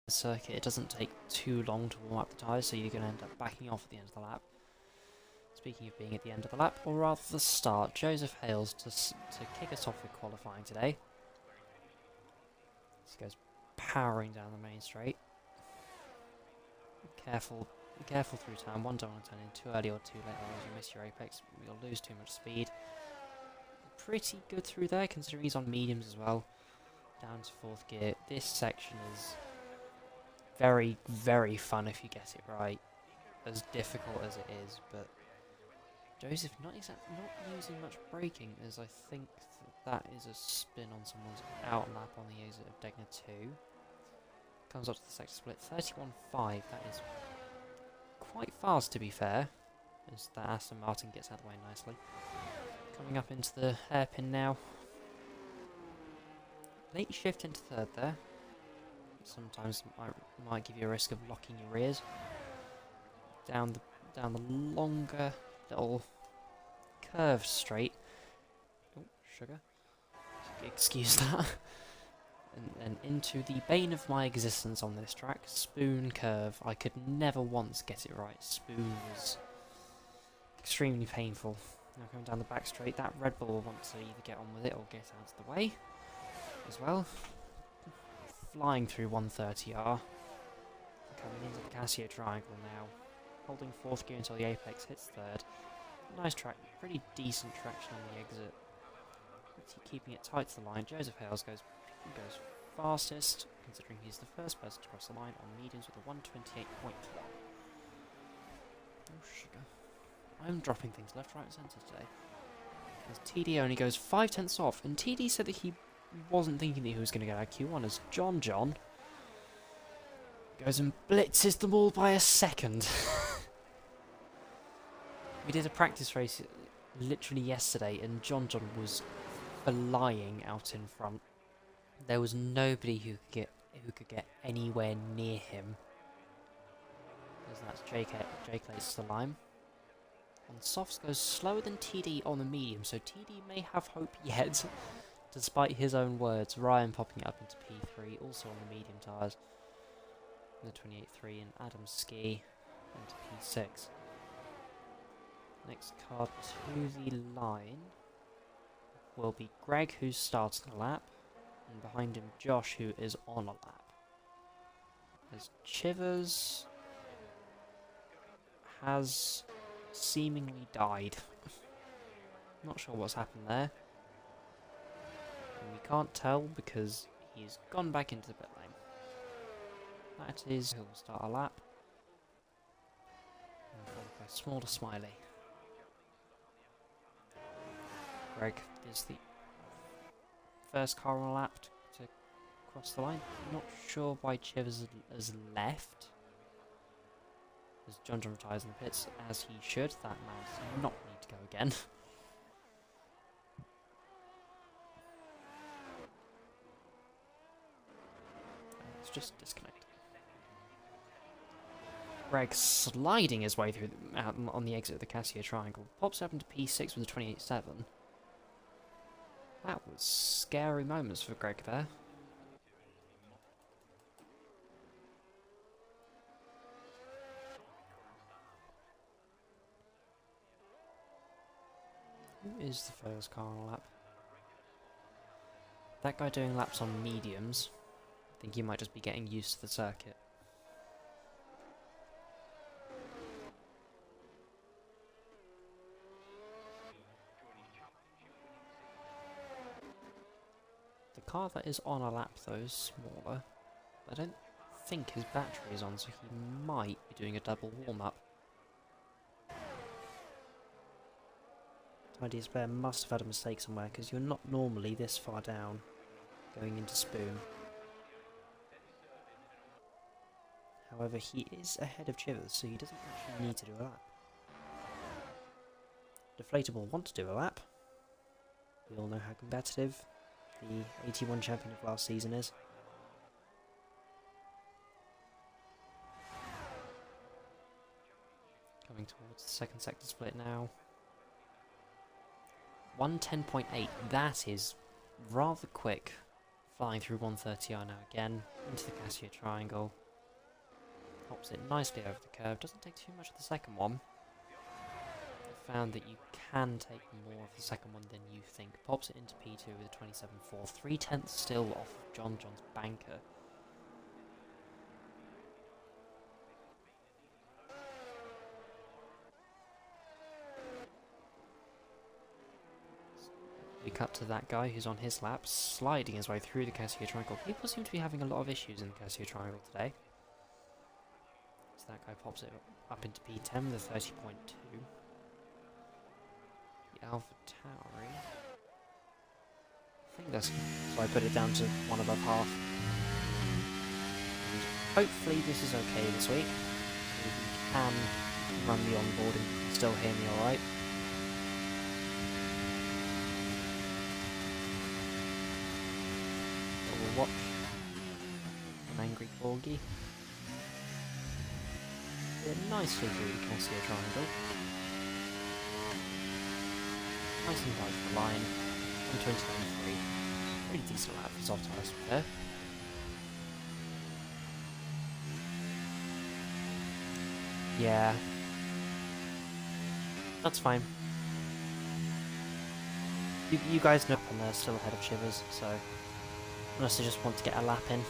the circuit, it doesn't take too long to warm up the tyres, so you're going to end up backing off at the end of the lap. Speaking of being at the end of the lap, or rather the start, Joseph Hales to kick us off with qualifying today. This goes powering down the main straight. Careful through turn one, don't want to turn in too early or too late, otherwise you'll miss your apex, you'll lose too much speed. Pretty good through there, considering he's on mediums as well. Down to 4th gear. This section is very, very fun if you get it right. As difficult as it is, but Joseph not using much braking, as I think that is a spin on someone's out lap on the exit of Degner 2. Comes up to the sector split, 31.5, that is quite fast to be fair, as that Aston Martin gets out of the way nicely. Coming up into the hairpin now. Late shift into 3rd there. Sometimes might give you a risk of locking your rears. Down the longer little curved straight. Oh, sugar. Excuse that. And into the bane of my existence on this track, Spoon curve. I could never once get it right. Spoon was extremely painful. Now coming down the back straight, that Red Bull will want to either get on with it or get out of the way as well. Flying through 130R. Coming into the Casio triangle now. Holding 4th gear until the apex hits 3rd. Nice track, pretty decent traction on the exit. Keeping it tight to the line. Joseph Hales goes fastest, considering he's the first person to cross the line on mediums with a 128.1. Oh sugar. I'm dropping things left, right and centre today. As TD only goes 5/10 off, and TD said that he wasn't thinking that he was going to get out Q1, as John goes and blitzes them all by a second. We did a practice race literally yesterday, and John was flying out in front. There was nobody who could get anywhere near him. As that's Jake lays the line. On softs goes slower than TD on the medium, so TD may have hope yet, despite his own words. Ryan popping it up into P3, also on the medium tyres. The 28.3, and Adam Ski into P6. Next car to the line will be Greg, who starts the lap, and behind him Josh, who is on a lap. As Chivers has seemingly died. Not sure what's happened there. And we can't tell because he's gone back into the pit lane. That is, he'll start a lap. And followed by SmallerSmiley. Greg is the first car on a lap to cross the line. Not sure why Chivers has left. As John retires in the pits, as he should. That man does not need to go again. Let's just disconnect. Greg sliding his way through out on the exit of the Casio triangle. Pops up into P6 with a 28.7. That was scary moments for Greg there. Who is the first car on a lap? That guy doing laps on mediums. I think he might just be getting used to the circuit. The car that is on a lap though is smaller. I don't think his battery is on, so he might be doing a double warm-up. Tidy's Bear must have had a mistake somewhere, because you're not normally this far down going into Spoon. However, he is ahead of Chivers, so he doesn't actually need to do a lap. Deflatable want to do a lap. We all know how competitive the 81 champion of last season is. Coming towards the second sector split now. 110.8, that is rather quick Flying through 130R now again, into the Cassia Triangle. Pops it nicely over the curve, doesn't take too much of the second one. I found that you can take more of the second one than you think. Pops it into P2 with a 27.4, 3/10 still off of John's banker. We cut to that guy who's on his lap, sliding his way through the Cassia Triangle. People seem to be having a lot of issues in the Cassia Triangle today. So that guy pops it up into P10 with a 30.2. The Alpha Tauri. I think that's... so I put it down to 1 above half. And hopefully this is okay this week. So we can run the onboard and still hear me alright. Watch an angry corgi. Get nicely through the Cassia Triangle. Nice and tight for the line. 129.3. Pretty decent lap for soft tyres there. Yeah. That's fine. You guys know and they're still ahead of Shivers, so... unless they just want to get a lap in.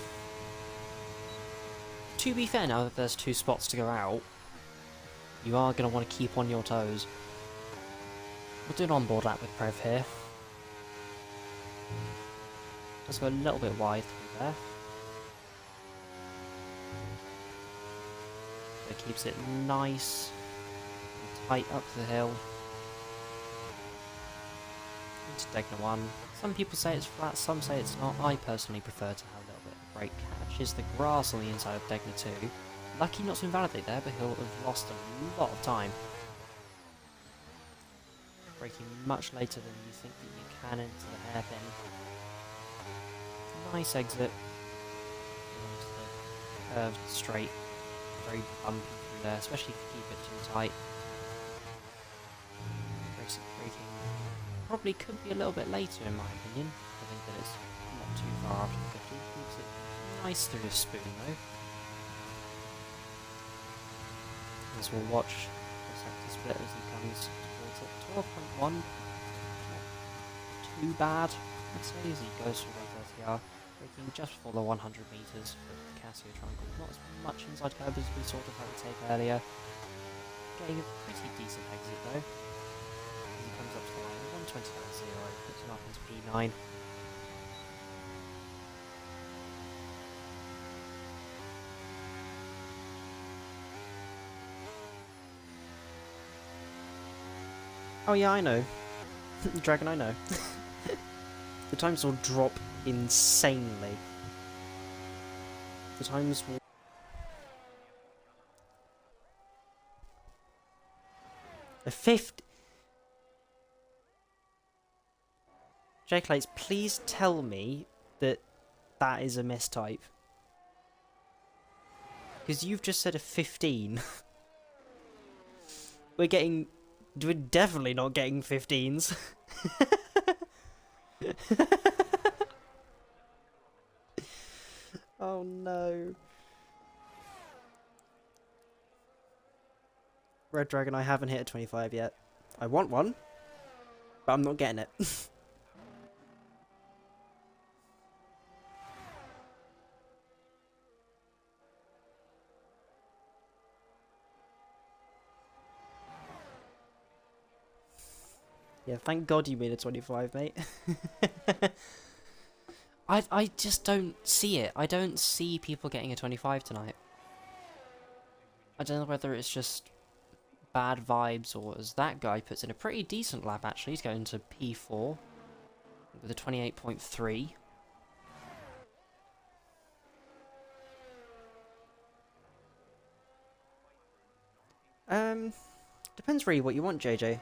To be fair, now that there's 2 spots to go out, you are going to want to keep on your toes. We'll do an onboard lap with Prev here. Let's go a little bit wide through there. It keeps it nice and tight up the hill. Into Degna 1. Some people say it's flat, some say it's not. I personally prefer to have a little bit of brake catch. Is the grass on the inside of Degna 2. Lucky not to invalidate there, but he'll have lost a lot of time. Braking much later than you think that you can into the hairpin. Nice exit. Into the curved straight. Very bumpy through there, especially if you keep it too tight. Braking probably could be a little bit later in my opinion. I think that it's not too far after the 50. Keeps it nice through the spoon though. As we'll watch the sector split as he comes towards it. 12.1. Not too bad, I'd say, as he goes through 130R. Braking just before the 100 metres for the Cassia Triangle. Not as much inside curve as we sort of had to take earlier. Getting a pretty decent exit though. As he comes up to the line, 129.0, puts him up into P9. Oh yeah, I know. Dragon, I know. The times will drop insanely. The times will... A 50... J-Clates, please tell me that that is a mistype. Because you've just said a 15. We're definitely not getting 15s. Oh no. Red Dragon, I haven't hit a 25 yet. I want one, but I'm not getting it. Yeah, thank God you made a 25, mate. I just don't see it. I don't see people getting a 25 tonight. I don't know whether it's just bad vibes or as that guy puts in a pretty decent lap actually. He's going to P4 with a 28.3. Depends really what you want, JJ.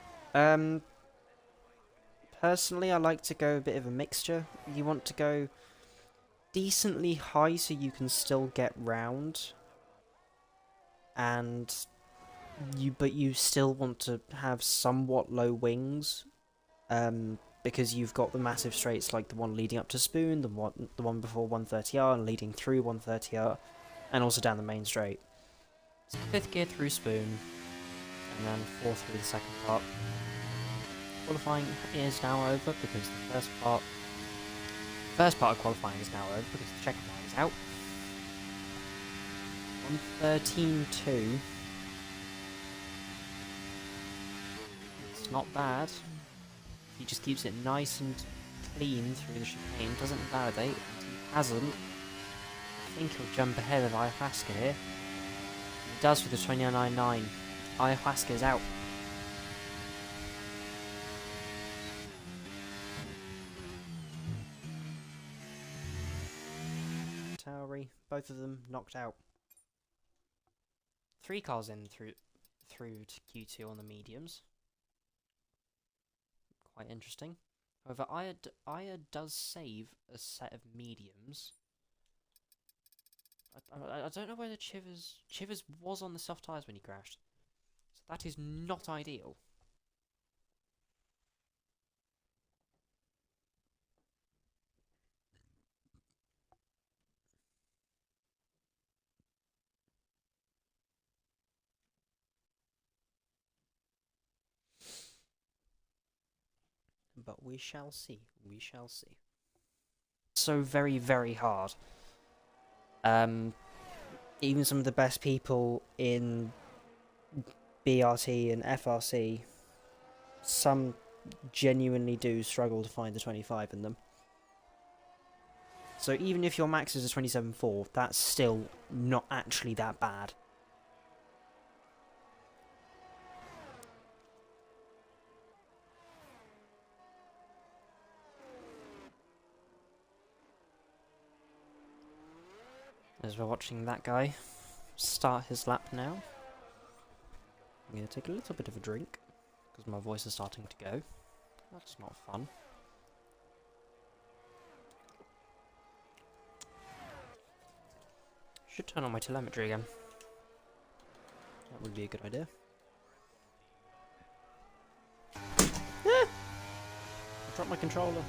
Personally, I like to go a bit of a mixture. You want to go decently high so you can still get round, but you still want to have somewhat low wings, because you've got the massive straights like the one leading up to Spoon, the one before 130R and leading through 130R, and also down the main straight. So 5th gear through Spoon, and then 4th through the second part. Qualifying is now over because the first part of qualifying is now over because the checkered line is out. 113.2. It's not bad. He just keeps it nice and clean through the chicane, doesn't validate, and he hasn't. I think he'll jump ahead of Ayahuasca here. He does for the 29.9. Ayahuasca is out. Tauri, both of them knocked out. 3 cars in through to Q2 on the mediums. Quite interesting. However, Aya does save a set of mediums. I don't know whether Chivers was on the soft tyres when he crashed. So that is not ideal. But we shall see. We shall see. So very, very hard. Even some of the best people in BRT and FRC, some genuinely do struggle to find the 25 in them. So even if your max is a 27.4, that's still not actually that bad. As we're watching that guy start his lap now, I'm going to take a little bit of a drink, because my voice is starting to go. That's not fun. Should turn on my telemetry again. That would be a good idea. Ah! I dropped my controller.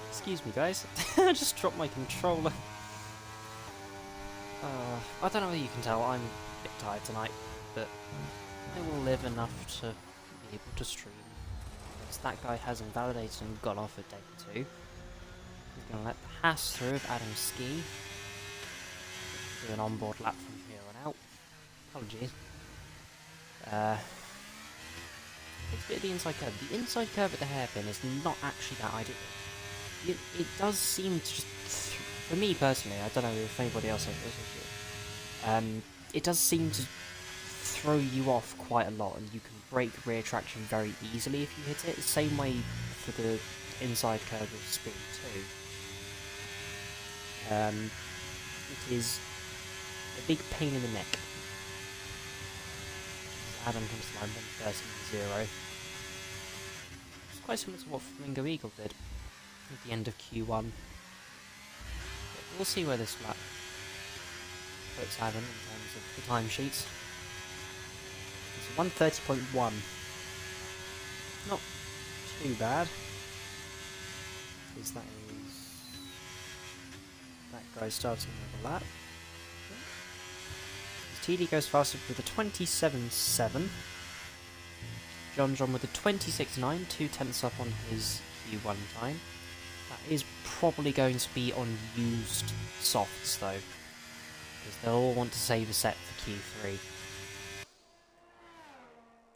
Excuse me, guys. I just dropped my controller. I don't know whether you can tell, I'm a bit tired tonight, but I will live enough to be able to stream. Because that guy has invalidated and gone off at day 2. He's going to let the Haas through of Adam Ski. Do an onboard lap from here on out. Apologies. It's a bit of the inside curve. The inside curve at the hairpin is not actually that ideal. It does seem to just, for me personally, I don't know if anybody else has this issue, it does seem to throw you off quite a lot, and you can break rear traction very easily if you hit it. Same way for the inside curve of Speed too. It is a big pain in the neck. Adam comes to line 1:13.0. It's quite similar to what Flamingo Eagle did at the end of Q1. But we'll see where this lap puts Adam in terms of the timesheets. It's 1:30.1. Not too bad. Because that guy starting with a lap. TD goes faster with a 27.7. John with a 26.9, 2/10 up on his Q1 time. That is probably going to be on used softs though, because they'll all want to save a set for Q3. We've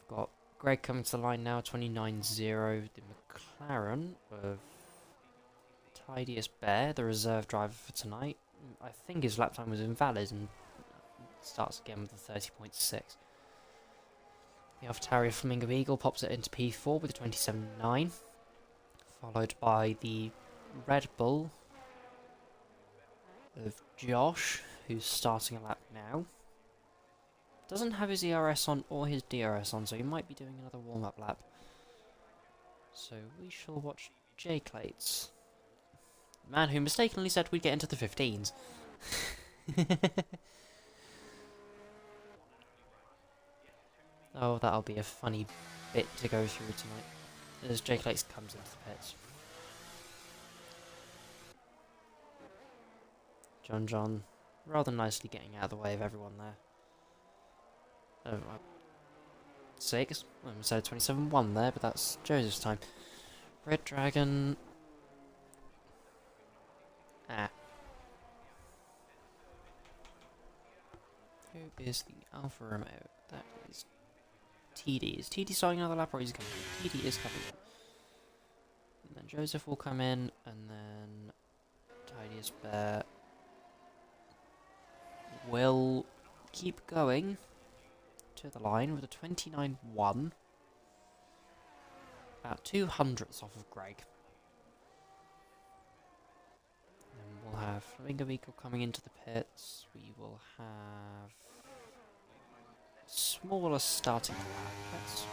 got Greg coming to the line now, 29.0. The McLaren of Tidiest Bear, the reserve driver for tonight. I think his lap time was invalid and starts again with a 30.6. The AlphaTauri Flamingo Eagle pops it into P4 with a 27.9, followed by the Red Bull of Josh, who's starting a lap now. Doesn't have his ERS on or his DRS on, so he might be doing another warm-up lap. So we shall watch J Clates, the man who mistakenly said we'd get into the 15s. Oh, that'll be a funny bit to go through tonight, as Jake Lakes comes into the pits. John, rather nicely getting out of the way of everyone there. Oh, 6. I said 27-1 there, but that's Joseph's time. Red Dragon. Ah. Who is the Alfa Romeo? That is TD. Is TD starting another lap or is he coming in? TD is coming in. And then Joseph will come in, and then Tidiest Bear will keep going to the line with a 29-1. About 200ths off of Greg. Then we'll have Flamingo Beagle coming into the pits. We will have smaller starting lap. Let's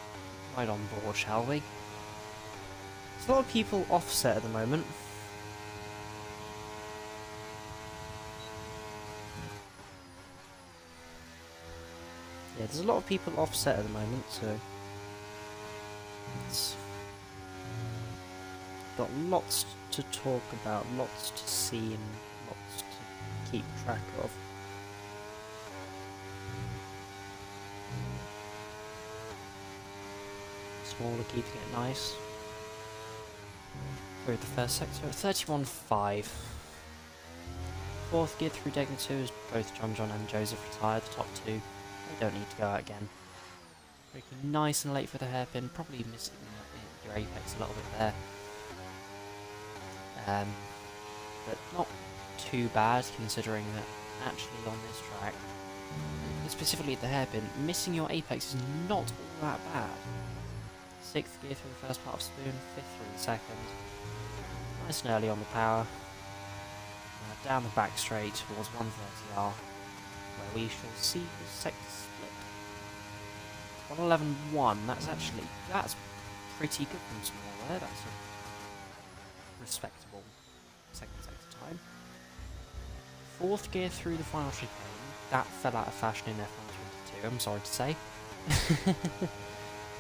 ride on board, shall we? There's a lot of people offset at the moment. Yeah, there's a lot of people offset at the moment, so it's got lots to talk about, lots to see, and lots to keep track of. Smaller, keeping it nice. Through the first sector at 31.5. Fourth gear through Degner 2 as both John and Joseph retired. The top two, they don't need to go out again. Breaking nice and late for the hairpin, probably missing your apex a little bit there. But not too bad considering that actually on this track, specifically at the hairpin, missing your apex is not all that bad. 6th gear through the first part of Spoon, 5th through the second. Nice and early on the power. Down the back straight towards 130R, where we shall see the sector split. 111.1, that's pretty good from Small there, that's a respectable second sector time. 4th gear through the final chicane, that fell out of fashion in F1 22, I'm sorry to say.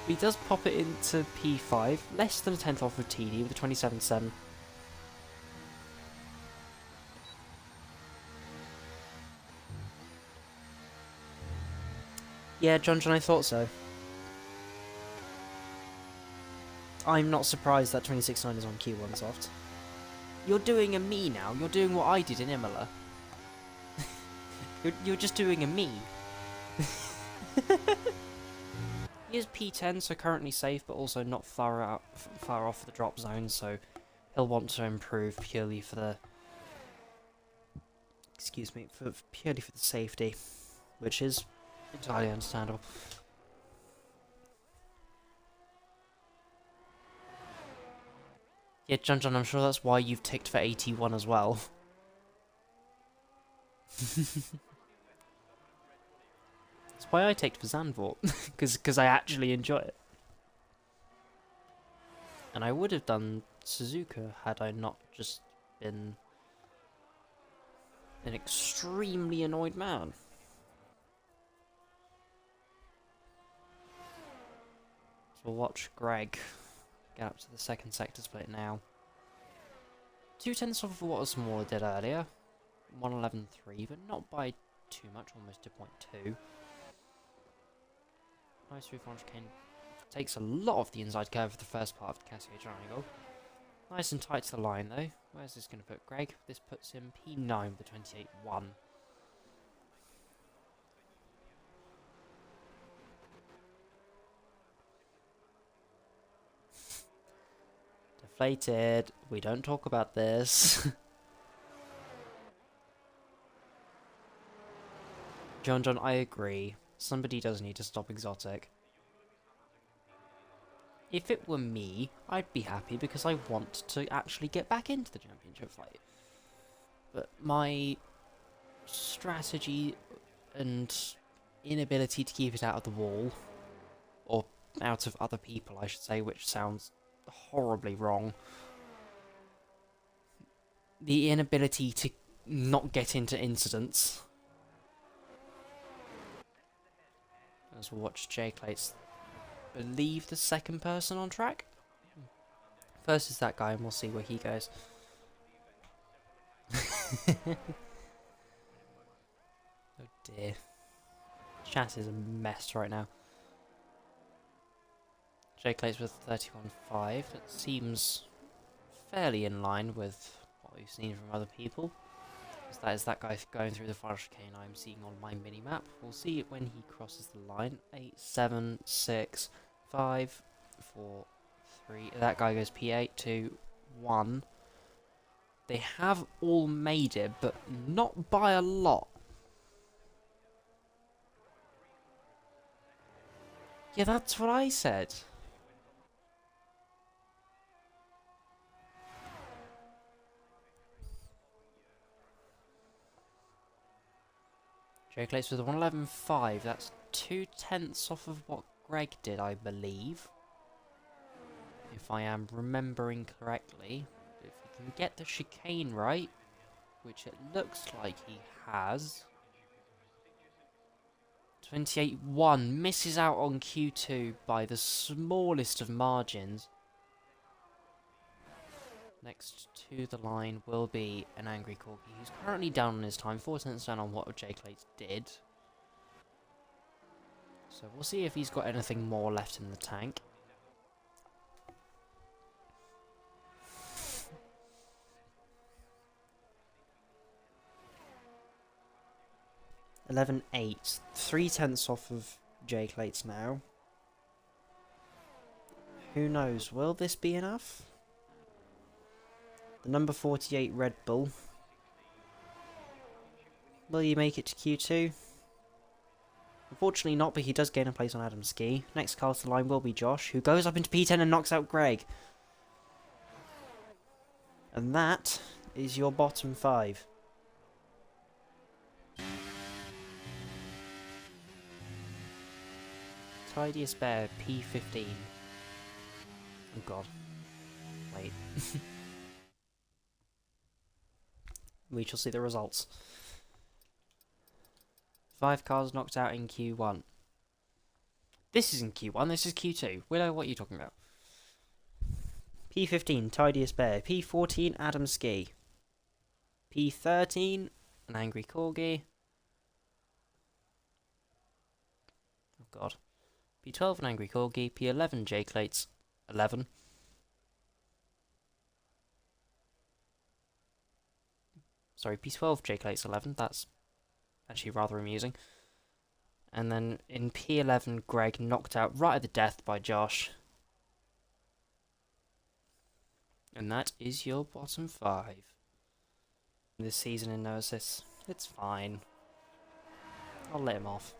He does pop it into P5, less than a 10th off of TD with a 27.7. Yeah, John, I thought so. I'm not surprised that 26.9 is on Q1 soft. You're doing a me now. You're doing what I did in Imola. you're just doing a me. He is P10, so currently safe, but also not far off the drop zone, so he'll want to improve purely for the... Excuse me, purely for the safety, which is entirely understandable. Yeah, John, I'm sure that's why you've ticked for 81 as well. That's why I ticked for Zandvoort, because I actually enjoy it. And I would have done Suzuka had I not just been an extremely annoyed man. So we'll watch Greg get up to the second sector split now. 2/10 off of what Smaller did earlier. 111.3, but not by too much, almost 2.2. Nice through front chicane. Takes a lot of the inside curve for the first part of the Cascade Triangle. Nice and tight to the line though. Where's this going to put Greg? This puts him P9 with a 28.1. Deflated. We don't talk about this. John, I agree. Somebody does need to stop Exotic. If it were me, I'd be happy because I want to actually get back into the championship fight. But my strategy and inability to keep it out of the wall, or out of other people I should say, which sounds horribly wrong. The inability to not get into incidents. as we'll watch J-Clates believe the second person on track. First is that guy, and we'll see where he goes. Oh dear. Chat is a mess right now. J-Clates with 31.5. That seems fairly in line with what we've seen from other people. That is that guy going through the final chicane I'm seeing on my mini-map. We'll see it when he crosses the line. 8, 7, 6, 5, 4, 3. That guy goes P8, 2, 1. They have all made it, but not by a lot. Yeah, that's what I said. J-Clates with a 111.5. That's 2/10 off of what Greg did, I believe. If I am remembering correctly. If he can get the chicane right, which it looks like he has. 28.1 misses out on Q2 by the smallest of margins. Next to the line will be an Angry Corgi, who's currently down on his time, 4/10 down on what J-Clates did. So we'll see if he's got anything more left in the tank. (11.8), 3/10 off of J-Clates now. Who knows? Will this be enough? The number 48 Red Bull. Will you make it to Q2? Unfortunately not, but he does gain a place on Adam's ski. Next car to the line will be Josh, who goes up into P10 and knocks out Greg. And that is your bottom 5. Tidiest Bear, P15. Oh god. Wait. We shall see the results. 5 cars knocked out in Q1. This isn't Q1, this is Q2. Willow, what are you talking about? P15, Tidiest Bear. P14, Adam Ski. P13, an Angry Corgi. Oh god. P12, an Angry Corgi. P11, J-Clates. 11. Sorry, P12, J-Clates 11. That's actually rather amusing. And then in P11, Greg knocked out right at the death by Josh. And that is your bottom 5. This season in no assists. It's fine. I'll let him off.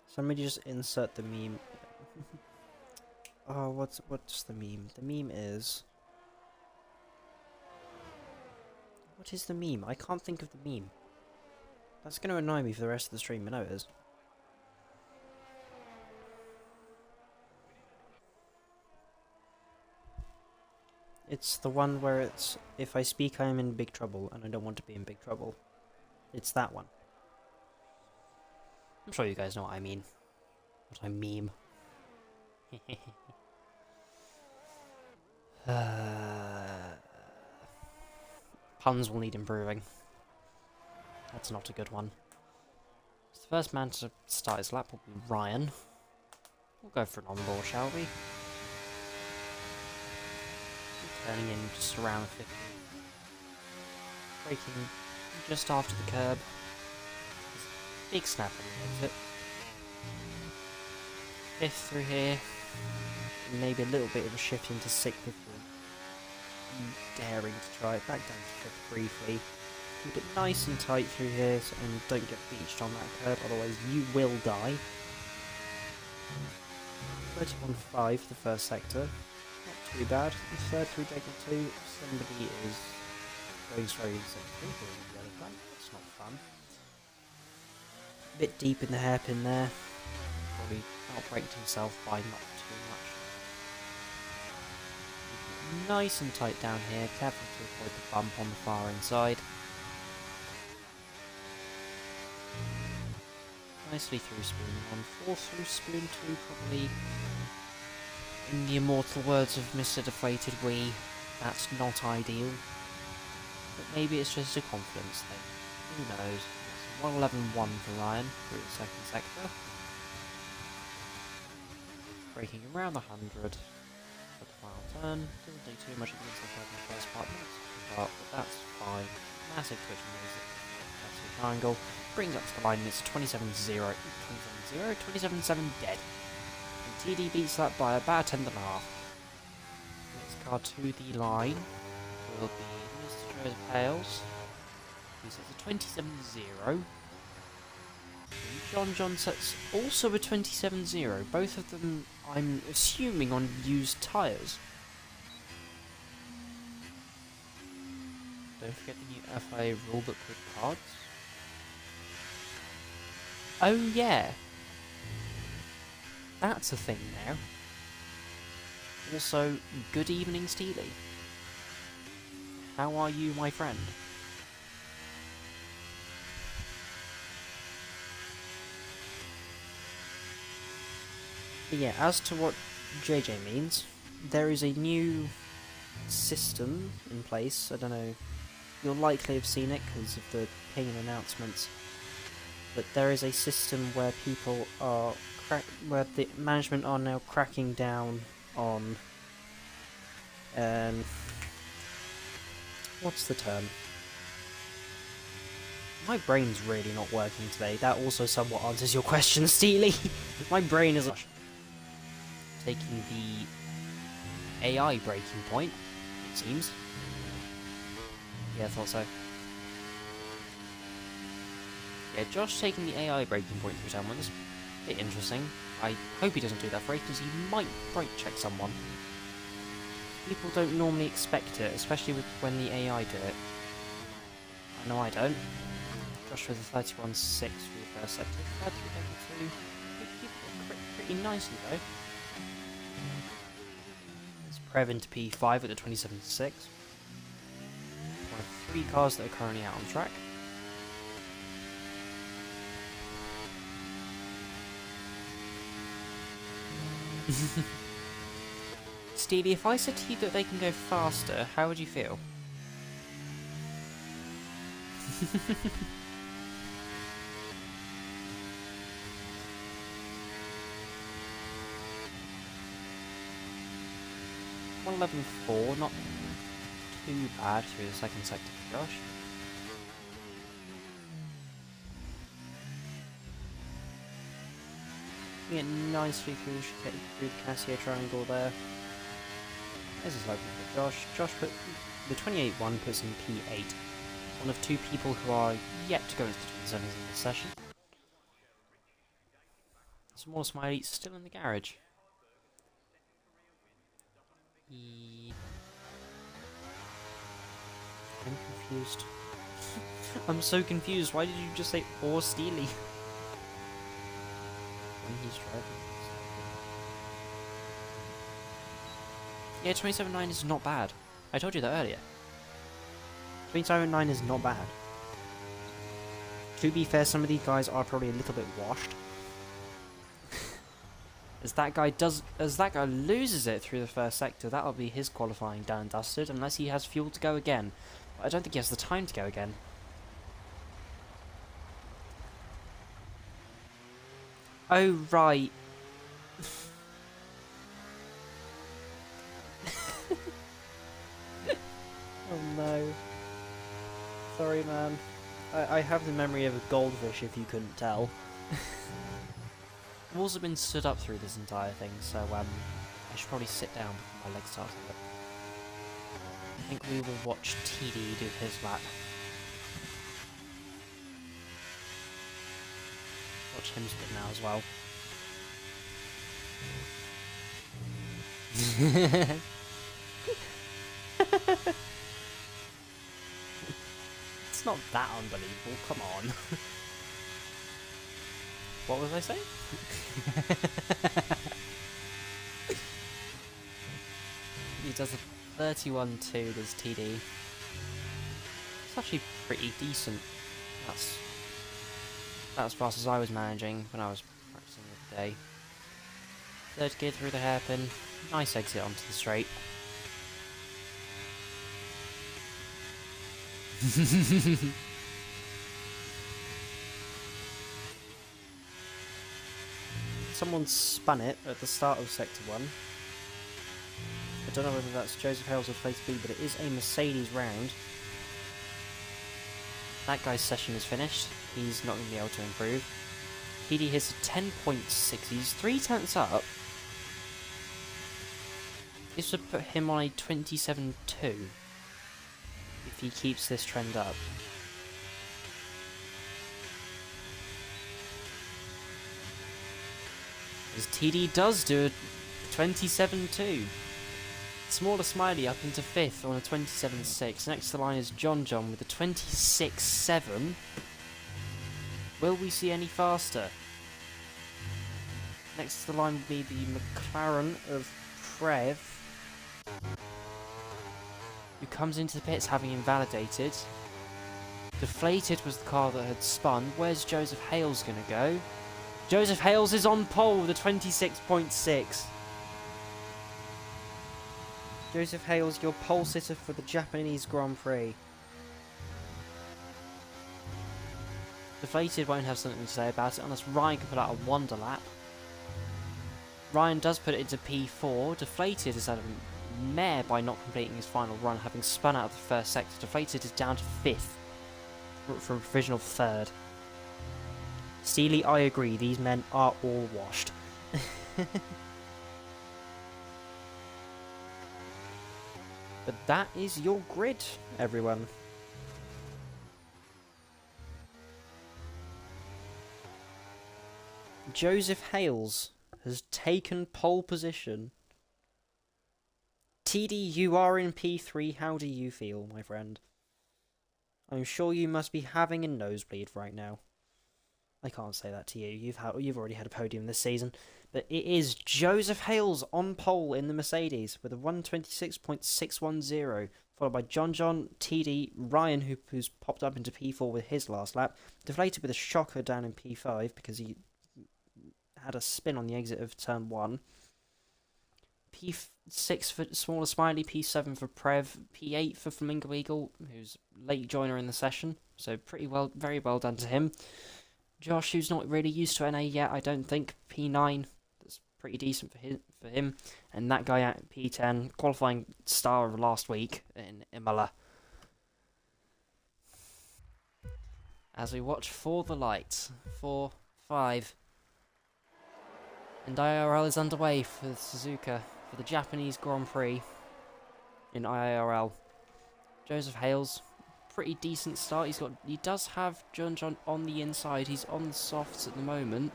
Somebody just insert the meme. Oh, what's the meme? The meme is... What is the meme? I can't think of the meme. That's going to annoy me for the rest of the stream, I know it is. It's the one where it's, if I speak I am in big trouble, and I don't want to be in big trouble. It's that one. I'm sure you guys know what I mean. What I meme. Puns will need improving. That's not a good one. So the first man to start his lap will be Ryan. We'll go for an on-board, shall we? Turning in just around 50. Braking just after the curb. Big snap on the exit. 5th through here. Maybe a little bit of a shift into 6th before daring to try it. Back down to 5th briefly. Keep it nice and tight through here and don't get beached on that curb, otherwise you will die. 31.5 for the first sector. Not too bad. The 3rd through Jacob 2. Somebody is going straight into 6th. That's not fun. Bit deep in the hairpin there. Probably outbraked himself by not too nice and tight down here, careful to avoid the bump on the far inside. Nicely through spoon 1, 4 through spoon 2, probably, in the immortal words of Mr. DeflatedWee, that's not ideal. But maybe it's just a confidence thing. Who knows? 111.1 for Ryan through the second sector. Braking around the 100 for the final turn. Doesn't do too much against the first part, but that's fine. Massive twitch music. That's the triangle. Brings up to the line and it's 27.0. 27.7 dead. And TD beats that by about 10.5. Next car to the line will be Mr. Joe Pales. He sets a 27.0. John sets also a 27.0. Both of them, I'm assuming, on used tyres. Don't forget the new FIA rulebook with cards. Oh yeah, that's a thing now. Also, good evening, Steely. How are you, my friend? But yeah, as to what JJ means, there is a new system in place. I don't know, you'll likely have seen it because of the ping announcements. But there is a system where people are where the management are now cracking down on what's the term? My brain's really not working today. That also somewhat answers your question, Steely. My brain is taking the AI breaking point, it seems. Yeah, I thought so. Yeah, Josh taking the AI breaking point through someone's a bit interesting. I hope he doesn't do that for it, because he might brake check someone. People don't normally expect it, especially when the AI do it. I know I don't. Josh with a 31.6 for the first sector. 33.2. Pretty nicely though. It's Prev into P5 at the 27.6. One of 3 cars that are currently out on track. Stevie, if I said to you that they can go faster, how would you feel? .111.4, not too bad through the second sector for Josh. We get nicely through the Casio triangle there. This is lovely for Josh. Josh put the 28.1 puts in P8. One of 2 people who are yet to go into the 27s in this session. SmallerSmiley still in the garage. I'm confused. I'm so confused. Why did you just say or Steely? When he's driving. Yeah, 27.9 is not bad. I told you that earlier. 27.9 is not bad. To be fair, some of these guys are probably a little bit washed. As that guy loses it through the first sector, that'll be his qualifying done and dusted, unless he has fuel to go again. But I don't think he has the time to go again. Oh, right. Oh no. Sorry, man. I have the memory of a goldfish, if you couldn't tell. I've also been stood up through this entire thing, so I should probably sit down before my legs start to hurt. I think we will watch TD do his lap. Watch him spin now as well. It's not that unbelievable, come on. What was I saying? He does 31.2 does TD. It's actually pretty decent. That's as fast as I was managing when I was practicing the other day. Third gear through the hairpin. Nice exit onto the straight. Someone spun it at the start of Sector 1. I don't know whether that's Joseph Hales or DeflatedWee, but it is a Mercedes round. That guy's session is finished. He's not going to be able to improve. TD hits a 10.6. He's 3/10 up. This would put him on a 27.2 if he keeps this trend up. As TD does do a 27.2. SmallerSmiley up into 5th on a 27.6. Next to the line is John with a 26.7. Will we see any faster? Next to the line will be the McLaren of Prev, who comes into the pits having invalidated. Deflated was the car that had spun. Where's Joseph Hales going to go? Joseph Hales is on pole with a 26.6. Joseph Hales, your pole sitter for the Japanese Grand Prix. Deflated won't have something to say about it unless Ryan can put out a wonder lap. Ryan does put it into P4. Deflated has had a mare by not completing his final run, having spun out of the first sector. Deflated is down to 5th from provisional 3rd. Steely, I agree, these men are all washed. But that is your grid, everyone. Joseph Hales has taken pole position. TD, you are in P3. How do you feel, my friend? I'm sure you must be having a nosebleed right now. I can't say that to you. You've already had a podium this season. But it is Joseph Hales on pole in the Mercedes with a 126.610, followed by John, TD, Ryan, who's popped up into P4 with his last lap, Deflated with a shocker down in P5 because he had a spin on the exit of turn 1. P6 for SmallerSmiley, P7 for Prev, P8 for Flamingo Eagle, who's late joiner in the session, so very well done to him. Josh, who's not really used to NA yet, I don't think, P9, that's pretty decent for him. And that guy at P10, qualifying star of last week in Imola. As we watch For the Light, 4, 5. And IIRL is underway for Suzuka, for the Japanese Grand Prix in IIRL. Joseph Hales, pretty decent start. He does have John on the inside. He's on the softs at the moment.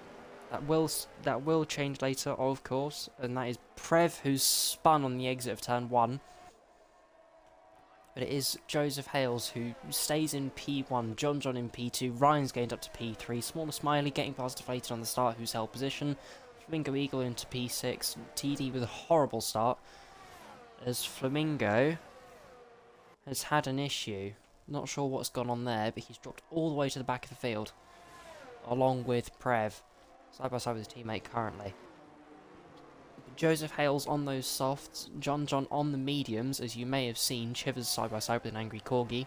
That will change later, of course. And that is Prev, who's spun on the exit of turn 1. But it is Joseph Hales who stays in P1, John in P2, Ryan's gained up to P3, SmallerSmiley getting past Deflated on the start, who's held position, Flamingo Eagle into P6, TD with a horrible start, as Flamingo has had an issue. Not sure what's gone on there, but he's dropped all the way to the back of the field, along with Prev, side by side with his teammate currently. Joseph Hales on those softs, John on the mediums, as you may have seen, Chivers side by side with an angry corgi.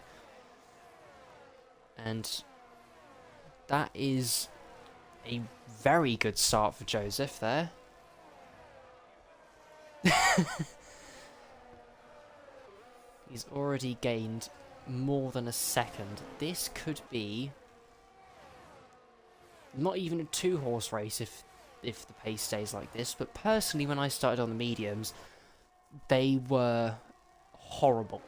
And that is a very good start for Joseph there. He's already gained more than a second. This could be not even a 2-horse race if the pace stays like this, but personally when I started on the mediums, they were horrible.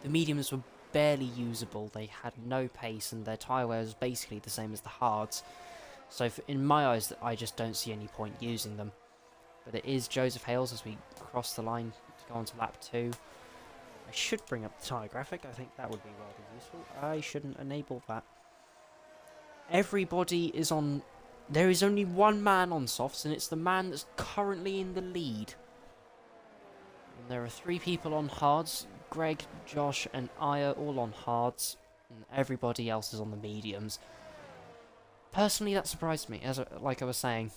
The mediums were barely usable, they had no pace, and their tyre wear was basically the same as the hards. So in my eyes, I just don't see any point using them. But it is Joseph Hales as we cross the line to go on to lap 2. I should bring up the tyre graphic, I think that would be rather useful. I shouldn't enable that. Everybody is on... There is only one man on softs, and it's the man that's currently in the lead. And there are 3 people on hards. Greg, Josh and I are all on hards. And everybody else is on the mediums. Personally, that surprised me, like I was saying.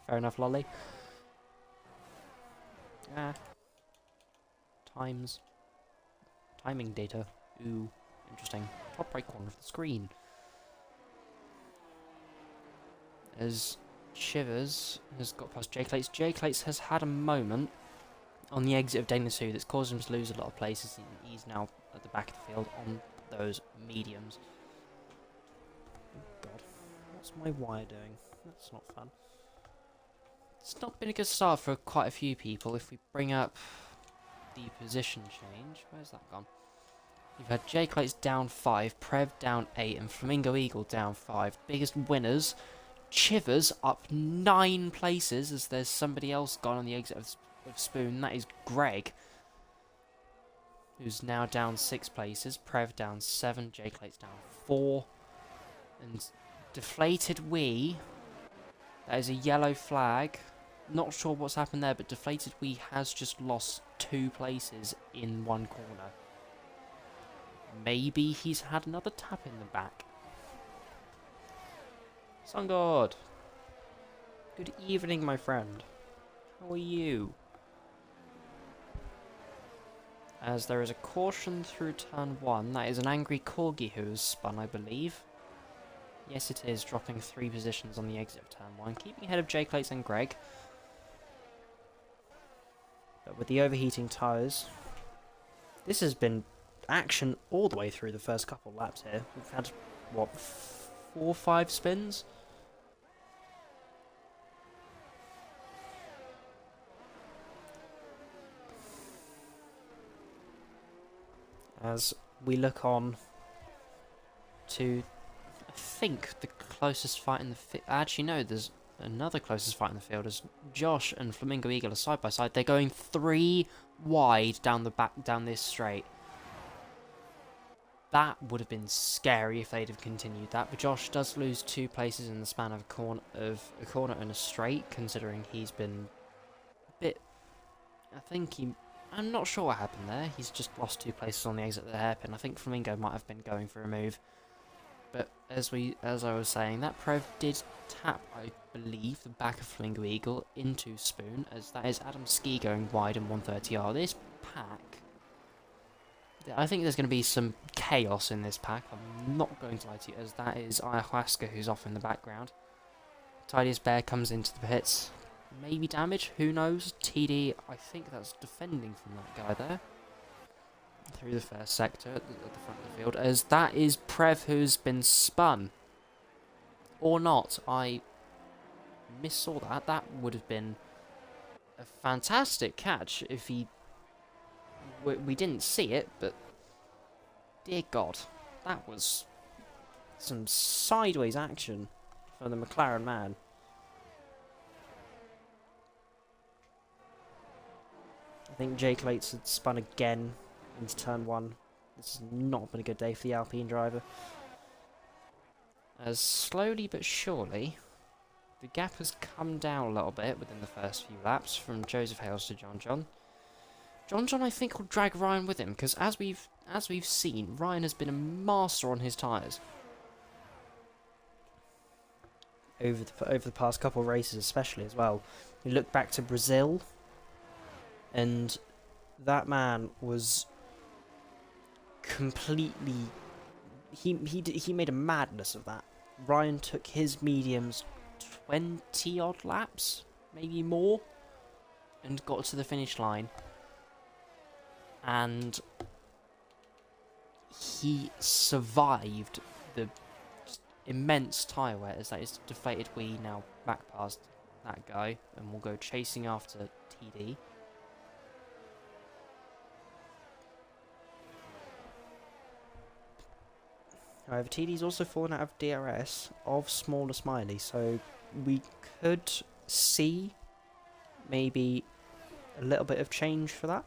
Fair enough, lolly. Ah. Timing data. Ooh, interesting. Top right corner of the screen. As Shivers has got past J-Clates. J-Clates has had a moment on the exit of Dana 2 that's caused him to lose a lot of places. He's now at the back of the field on those mediums. Oh god, what's my wire doing? That's not fun. It's not been a good start for quite a few people. If we bring up the position change, where's that gone? You've had J-Clates down 5, Prev down 8, and Flamingo Eagle down 5. Biggest winners, Chivers up 9 places, as there's somebody else gone on the exit of Spoon. That is Greg, who's now down 6 places. Prev down 7, J-Clates down 4. And DeflatedWee, that is a yellow flag. Not sure what's happened there, but DeflatedWee has just lost 2 places in one corner. Maybe he's had another tap in the back. Sungod! Good evening, my friend. How are you? As there is a caution through turn 1. That is an angry corgi who has spun, I believe. Yes, it is, dropping 3 positions on the exit of turn 1, keeping ahead of J-Clates and Greg. But with the overheating tyres, this has been action all the way through the first couple laps here. We've had, what, 4 or 5 spins? As we look on to, I think, the closest fight in the field. Actually, no, there's another closest fight in the field as Josh and Flamingo Eagle are side by side. They're going 3 wide down the back, down this straight. That would have been scary if they'd have continued that. But Josh does lose 2 places in the span of a corner and a straight, considering he's been a bit. I'm not sure what happened there. He's just lost 2 places on the exit of the hairpin. I think Flamingo might have been going for a move. But as I was saying, that Prev did tap, I believe, the back of Flamingo Eagle into Spoon, as that is Adam Ski going wide in 130R. This pack, I think there's going to be some chaos in this pack. I'm not going to lie to you, as that is Ayahuasca who's off in the background. Tidiest Bear comes into the pits. Maybe damage, who knows? TD, I think that's defending from that guy there. Through the first sector at the front of the field, as that is Prev who's been spun. Or not, I missaw that. That would have been a fantastic catch if he... We didn't see it, but... Dear God, that was some sideways action for the McLaren man. I think J-Clates had spun again into turn 1. This has not been a good day for the Alpine driver. As slowly but surely, the gap has come down a little bit within the first few laps from Joseph Hales to John John. John John, I think, will drag Ryan with him, because as we've seen, Ryan has been a master on his tyres. Over the past couple of races especially as well. You look back to Brazil, and that man was completely... He made a madness of that. Ryan took his mediums 20 odd laps, maybe more, and got to the finish line. And he survived the immense tyre wear, as that is DeflatedWee now back past that guy, and will go chasing after TD. However, TD's also fallen out of DRS of SmallerSmiley, so we could see maybe a little bit of change for that.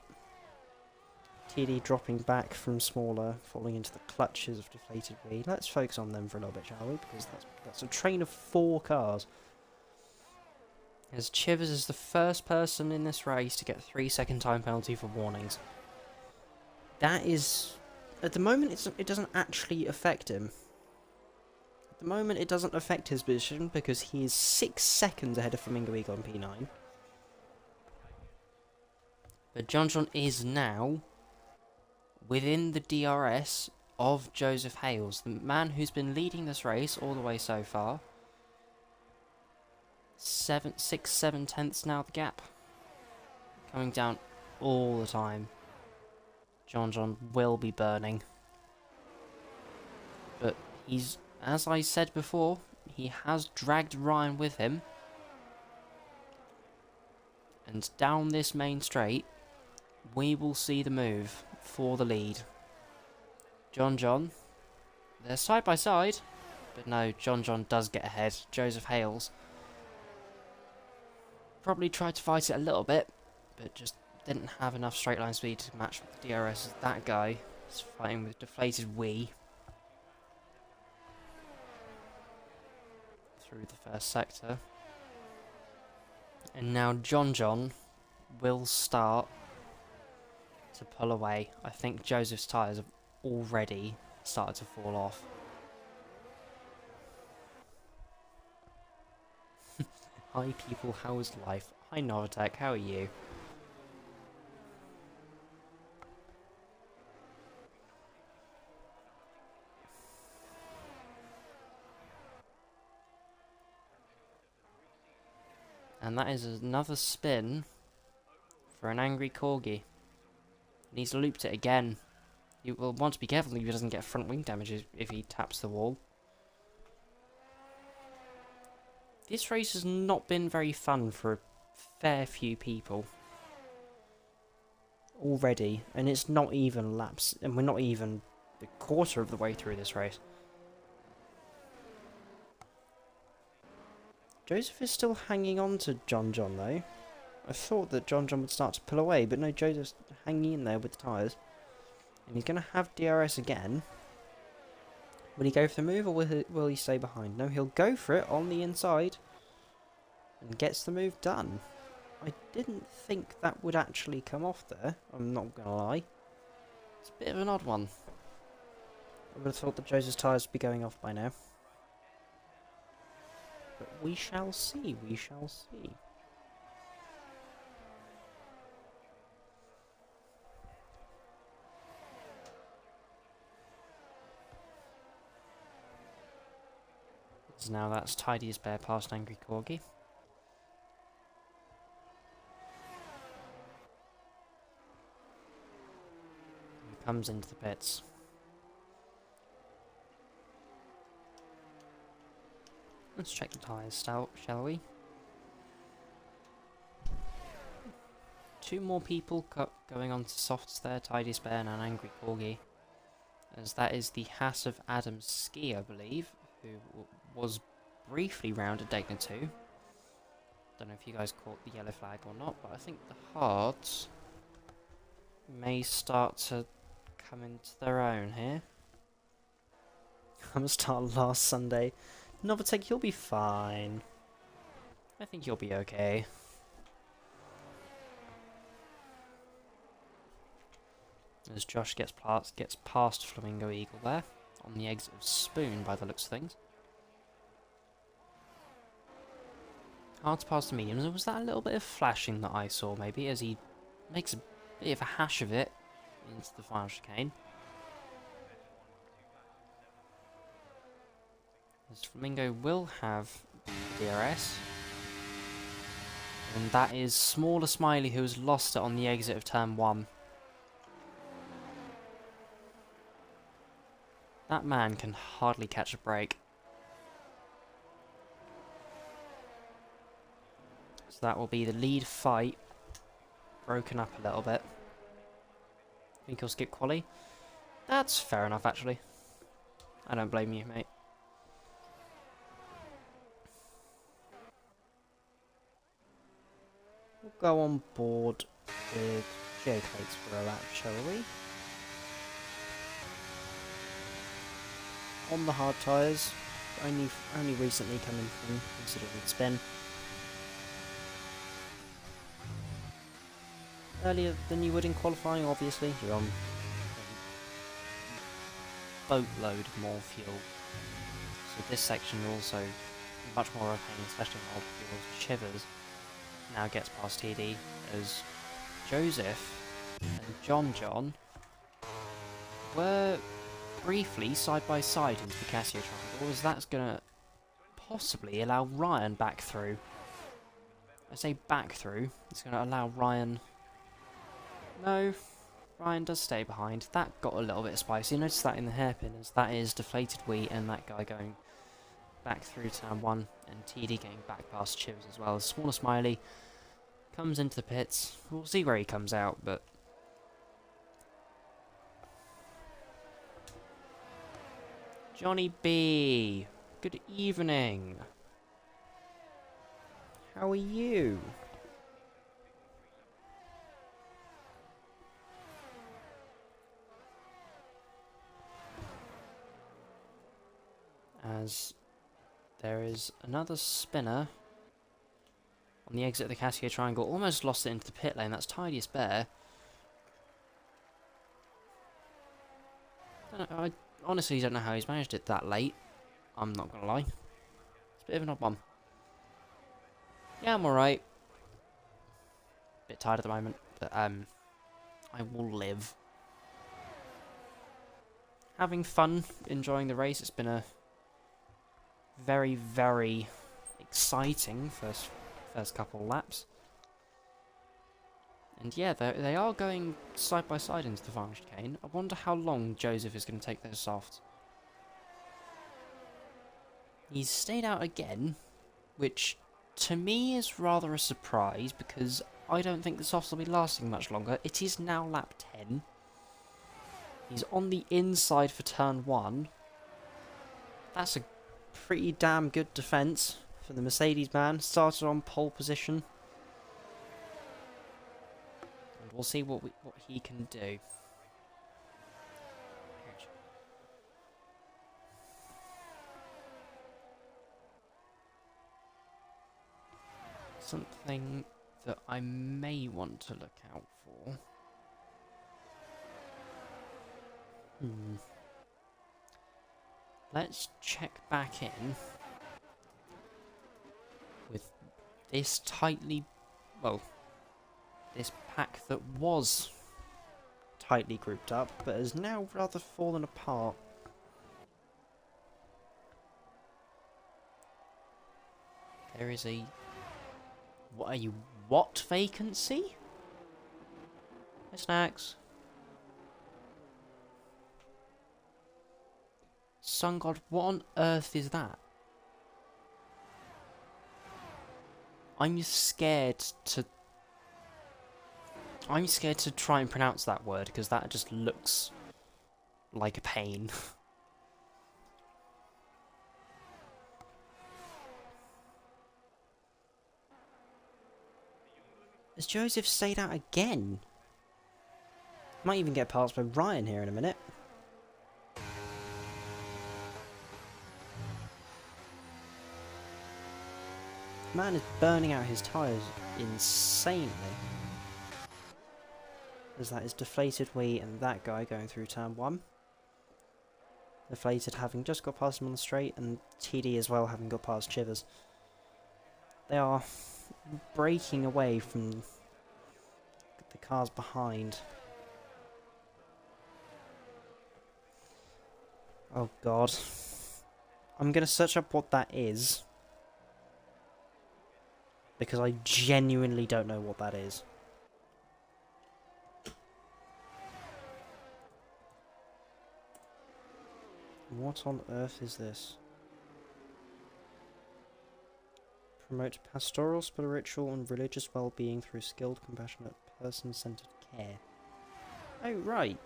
TD dropping back from Smaller, falling into the clutches of DeflatedWee. Let's focus on them for a little bit, shall we? Because that's a train of 4 cars As Chivers is the first person in this race to get 3-second time penalty for warnings. That is... At the moment, it doesn't actually affect him. At the moment, it doesn't affect his position because he is 6 seconds ahead of Flamingo Eagle on P9. But John is now within the DRS of Joseph Hales, the man who's been leading this race all the way so far. 6-7 tenths now the gap. Coming down all the time. John will be burning. But he's, as I said before, he has dragged Ryan with him. And down this main straight, we will see the move for the lead. John, they're side by side. But no, John does get ahead. Joseph Hales probably tried to fight it a little bit, but just didn't have enough straight line speed to match with the DRS as that guy is fighting with DeflatedWee through the first sector. And now John will start to pull away. I think Joseph's tyres have already started to fall off. Hi people, how is life? Hi Novatech, how are you? And that is another spin for an angry Corgi. And he's looped it again. You will want to be careful he doesn't get front wing damage if he taps the wall. This race has not been very fun for a fair few people already, and it's not even laps, and we're not even a quarter of the way through this race. Joseph is still hanging on to John though. I thought that John would start to pull away, but no, Joseph's hanging in there with the tyres. And he's going to have DRS again. Will he go for the move, or will he stay behind? No, he'll go for it on the inside. And gets the move done. I didn't think that would actually come off there, I'm not going to lie. It's a bit of an odd one. I would have thought that Joseph's tyres would be going off by now. But we shall see, we shall see. So now that's Tidy as Bear past Angry Corgi. He comes into the pits. Let's check the tyres, shall we? Two more people going on to softs there, Tidy Bear and an Angry Corgi. As that is the Hass of Adam Ski, I believe, who was briefly round at Dayton 2. Don't know if you guys caught the yellow flag or not, but I think the hards may start to come into their own here. I'm a start last Sunday. Novatech, you'll be fine. I think you'll be okay. As Josh gets past Flamingo Eagle there, on the exit of Spoon by the looks of things. Hard to pass the mediums. Was that a little bit of flashing that I saw maybe as he makes a bit of a hash of it into the final chicane? As Flamingo will have DRS. And that is SmallerSmiley who has lost it on the exit of turn 1. That man can hardly catch a break. So that will be the lead fight broken up a little bit. Think he'll skip quali? That's fair enough actually. I don't blame you, mate. We'll go on board with geoplates for a lap, shall we? On the hard tyres, only recently coming from considering spin. earlier than you would in qualifying, obviously. You're on a boatload more fuel. So this section also much more of a pain, especially on old fuels. Chivers now gets past TD as Joseph and John were briefly side by side into the Casio triangle, as that's going to possibly allow Ryan back through. I say back through, it's going to allow Ryan... No, Ryan does stay behind. That got a little bit spicy. Notice that in the hairpin, as that is DeflatedWee and that guy going back through turn 1, and TD getting back past Chivers as well. As SmallerSmiley comes into the pits. We'll see where he comes out, but... Johnny B, good evening. How are you? As there is another spinner on the exit of the Casio triangle, almost lost it into the pit lane. That's Tidiest Bear. I honestly don't know how he's managed it that late. I'm not gonna lie. It's a bit of an odd one. Yeah, I'm alright. Bit tired at the moment, but I will live. Having fun, enjoying the race. It's been a very, very exciting first couple laps. And yeah, they are going side by side into the final chicane. I wonder how long Joseph is going to take those softs. He's stayed out again, which to me is rather a surprise, because I don't think the softs will be lasting much longer. It is now lap 10. He's on the inside for turn 1. That's a pretty damn good defence for the Mercedes man. Started on pole position. And we'll see what he can do. Something that I may want to look out for. Let's check back in with this this pack that was tightly grouped up, but has now rather fallen apart. There is a... What vacancy? Hi, Snacks. Sun God, what on earth is that? I'm scared to try and pronounce that word, because that just looks like a pain. Has Joseph stayed out again? Might even get passed by Ryan here in a minute. Man is burning out his tyres insanely. As that is DeflatedWee and that guy going through turn 1. Deflated having just got past him on the straight, and TD as well having got past Chivers. They are breaking away from the cars behind. Oh god. I'm going to search up what that is, because I genuinely don't know what that is. What on earth is this? Promote pastoral, spiritual and religious well-being through skilled, compassionate, person-centered care. Oh, right.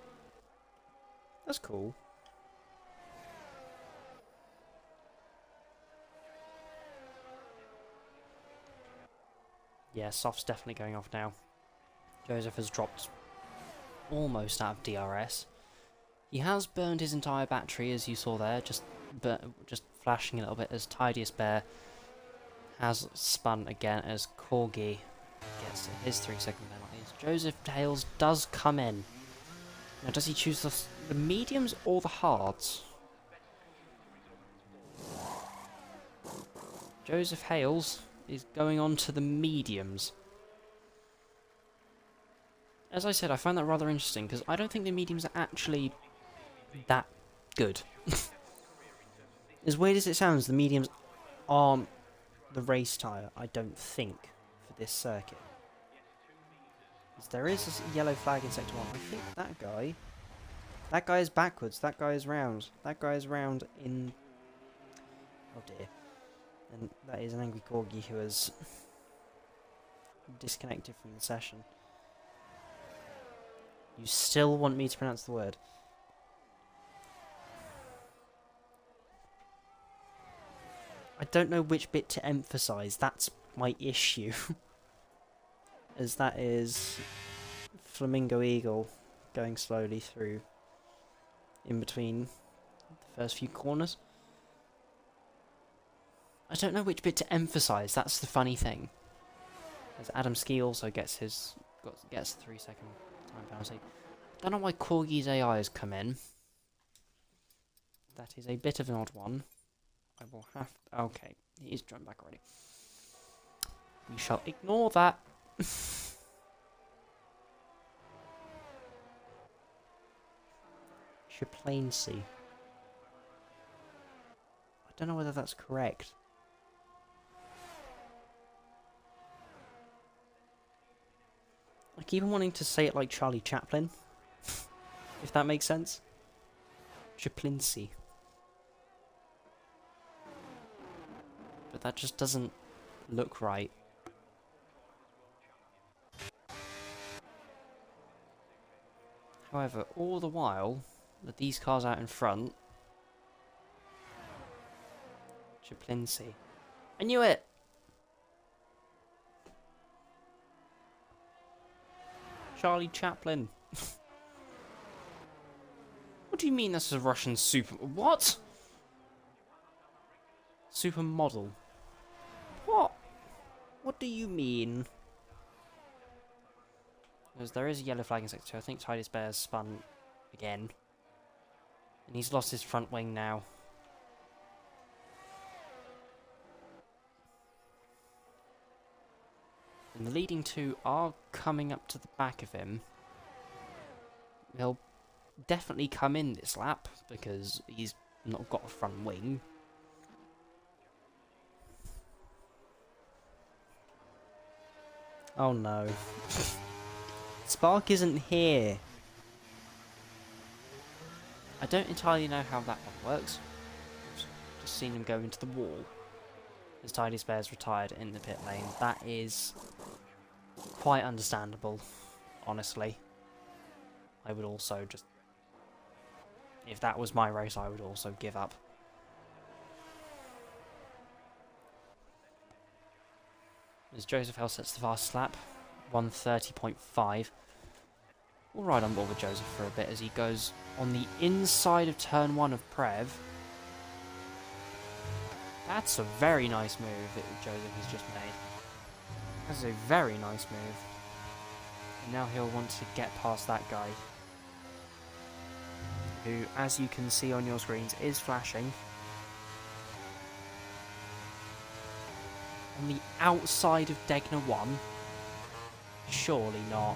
That's cool. Yeah, soft's definitely going off now. Joseph has dropped almost out of DRS. He has burned his entire battery, as you saw there, just flashing a little bit, as Tidiest Bear has spun again, as Corgi gets his 3-second penalties. Joseph Hales does come in. Now, does he choose the mediums or the hards? Joseph Hales is going on to the mediums. As I said, I find that rather interesting, because I don't think the mediums are actually that good. As weird as it sounds, the mediums aren't the race tyre, I don't think, for this circuit. There is a yellow flag in Sector 1. I think that guy is backwards, that guy is round. That guy is round in... Oh dear. And that is an angry corgi who has disconnected from the session. You still want me to pronounce the word? I don't know which bit to emphasise, that's my issue. As that is Flamingo Eagle going slowly through in between the first few corners. I don't know which bit to emphasise, that's the funny thing. As Adam Ski also gets gets 3 second time penalty. I don't know why Corgi's AI has come in. That is a bit of an odd one. I will have... Okay, he is jumped back already. We shall ignore that. Chaplaincy. I don't know whether that's correct. I keep on wanting to say it like Charlie Chaplin. If that makes sense. Chaplaincy. But that just doesn't look right. However, all the while that these cars out in front... Chaplaincy. I knew it! Charlie Chaplin. What do you mean this is a Russian super... What? Supermodel. What? What do you mean? Because there is a yellow flag in Sector 2. I think Tidy's Bear's spun again. And he's lost his front wing now. And the leading two are coming up to the back of him. They'll definitely come in this lap, because he's not got a front wing. Oh no. Spark isn't here. I don't entirely know how that one works. Just seen him go into the wall. As Tidy Spare's retired in the pit lane. That is quite understandable, honestly. I would also just... If that was my race, I would also give up. As Joseph Hale sets the fast lap, 1:30.5. We'll ride on board with Joseph for a bit as he goes on the inside of turn 1 of Prev. That's a very nice move that Joseph has just made. That's a very nice move. And now he'll want to get past that guy, who, as you can see on your screens, is flashing. On the outside of Degner 1? Surely not.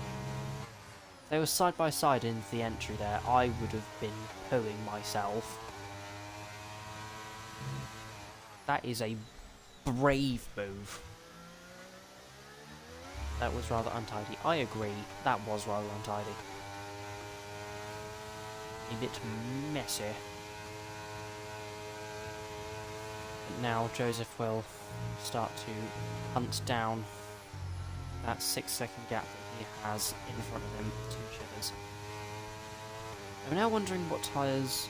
If they were side by side into the entry there, I would have been pooing myself. That is a brave move. That was rather untidy. I agree, that was rather untidy. A bit messy. But now Joseph will start to hunt down that 6-second gap that he has in front of him, 2 shivers. I'm now wondering what tyres...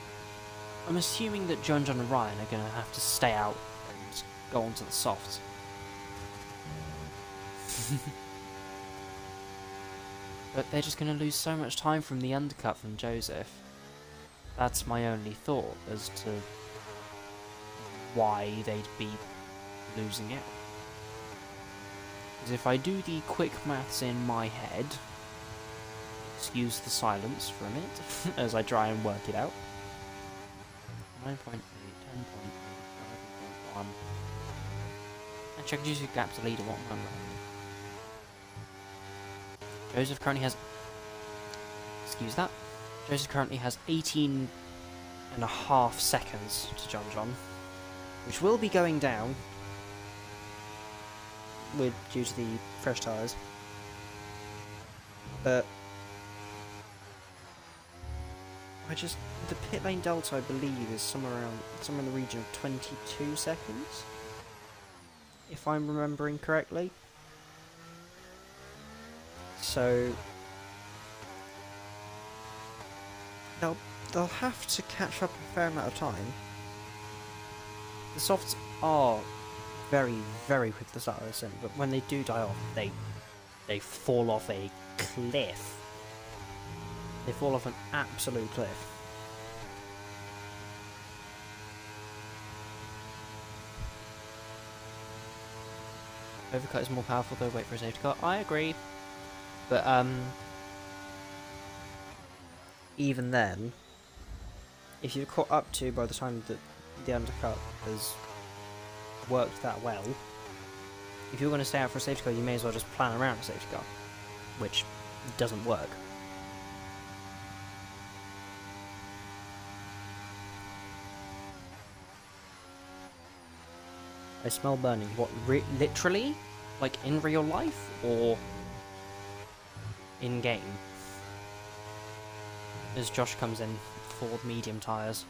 I'm assuming that John and Ryan are going to have to stay out and go on to the softs. But they're just going to lose so much time from the undercut from Joseph. That's my only thought as to why they'd be losing it. Because if I do the quick maths in my head, excuse the silence for a minute as I try and work it out. 9.8, 10.8, 11.1. Actually, I can use the gap to lead a 1 run. Joseph currently has... Excuse that. Joseph currently has 18.5 seconds to John, which will be going down due to the fresh tyres. But the pit lane delta, I believe, is somewhere in the region of 22 seconds, if I'm remembering correctly. So they'll have to catch up a fair amount of time. The softs are very, very quick at the start of this, but when they do die off, they fall off a cliff. They fall off an absolute cliff. Overcut is more powerful though, wait for a safety car. I agree. But even then, if you're caught up to by the time that the undercut has worked that well, if you're going to stay out for a safety car, you may as well just plan around a safety car, which doesn't work. I smell burning. What, literally? Like in real life? Or in game? As Josh comes in for the medium tyres.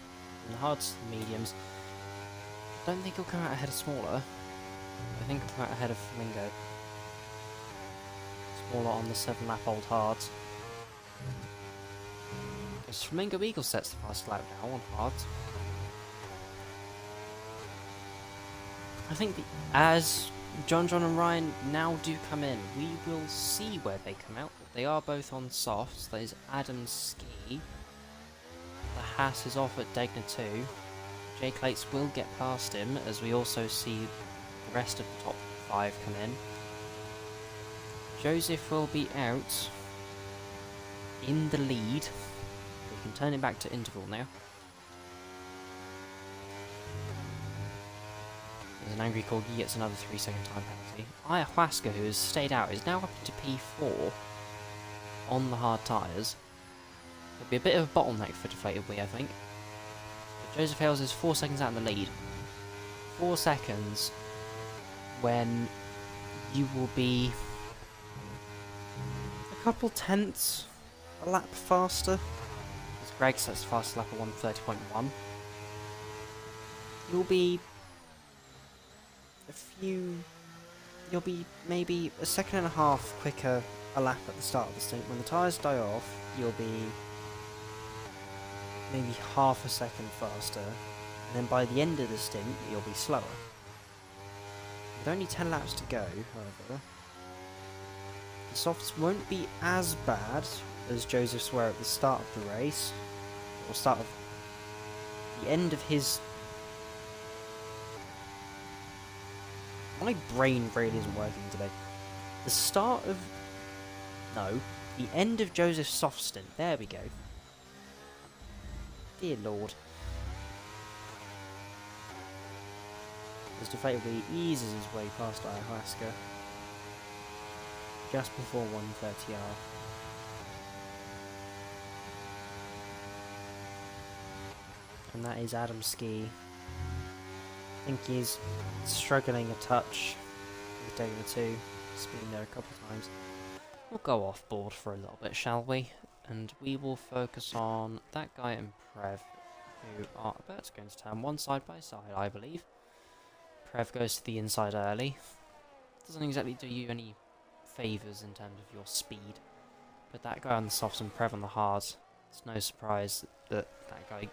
And the hards, mediums. I don't think he'll come out ahead of Smaller. I think he'll come out ahead of Flamingo. Smaller on the 7-lap old hards. Because Flamingo Eagle sets the fast lap now on hards. I think as John and Ryan now do come in, we will see where they come out. They are both on softs. There's Adam Ski. The Haas is off at Degner 2. Jake Lates will get past him, as we also see the rest of the top 5 come in. Joseph will be out in the lead. We can turn it back to interval now. There's an angry corgi, gets another 3-second time penalty. Ayahuasca, who has stayed out, is now up to P4 on the hard tyres. It'll be a bit of a bottleneck for DeflatedWee, I think. But Joseph Hales is 4 seconds out in the lead. 4 seconds when you will be a couple tenths a lap faster. As Greg sets the fastest lap at 1:30.1. You'll be you'll be maybe a second and a half quicker a lap at the start of the stint. When the tyres die off, you'll be maybe half a second faster, and then by the end of the stint, you'll be slower. With only 10 laps to go, however, the softs won't be as bad as Joseph's were at the start of the race, or start of the end of his... My brain really isn't working today. The start of... No. The end of Joseph's soft stint. There we go. Dear Lord. As DeflatedWee eases his way past Ayahuasca. Just before 1:30R. And that is Adam Ski. I think he's struggling a touch with Degner 2, spinning there a couple of times. We'll go off board for a little bit, shall we? And we will focus on that guy and Prev, who are about to go into turn 1 side by side, I believe. Prev goes to the inside early. Doesn't exactly do you any favours in terms of your speed. But that guy on the softs and Prev on the hards, it's no surprise that that guy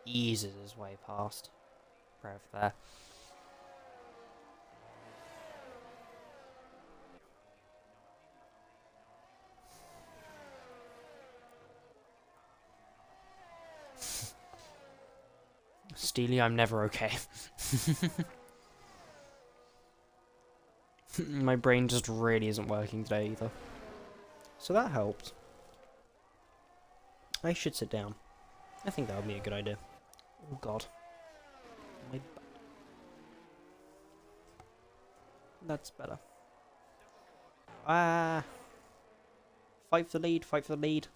eases his way past Prev there. Steely, I'm never okay. My brain just really isn't working today either. So that helped. I should sit down. I think that would be a good idea. Oh god. My butt. That's better. Fight for the lead, fight for the lead.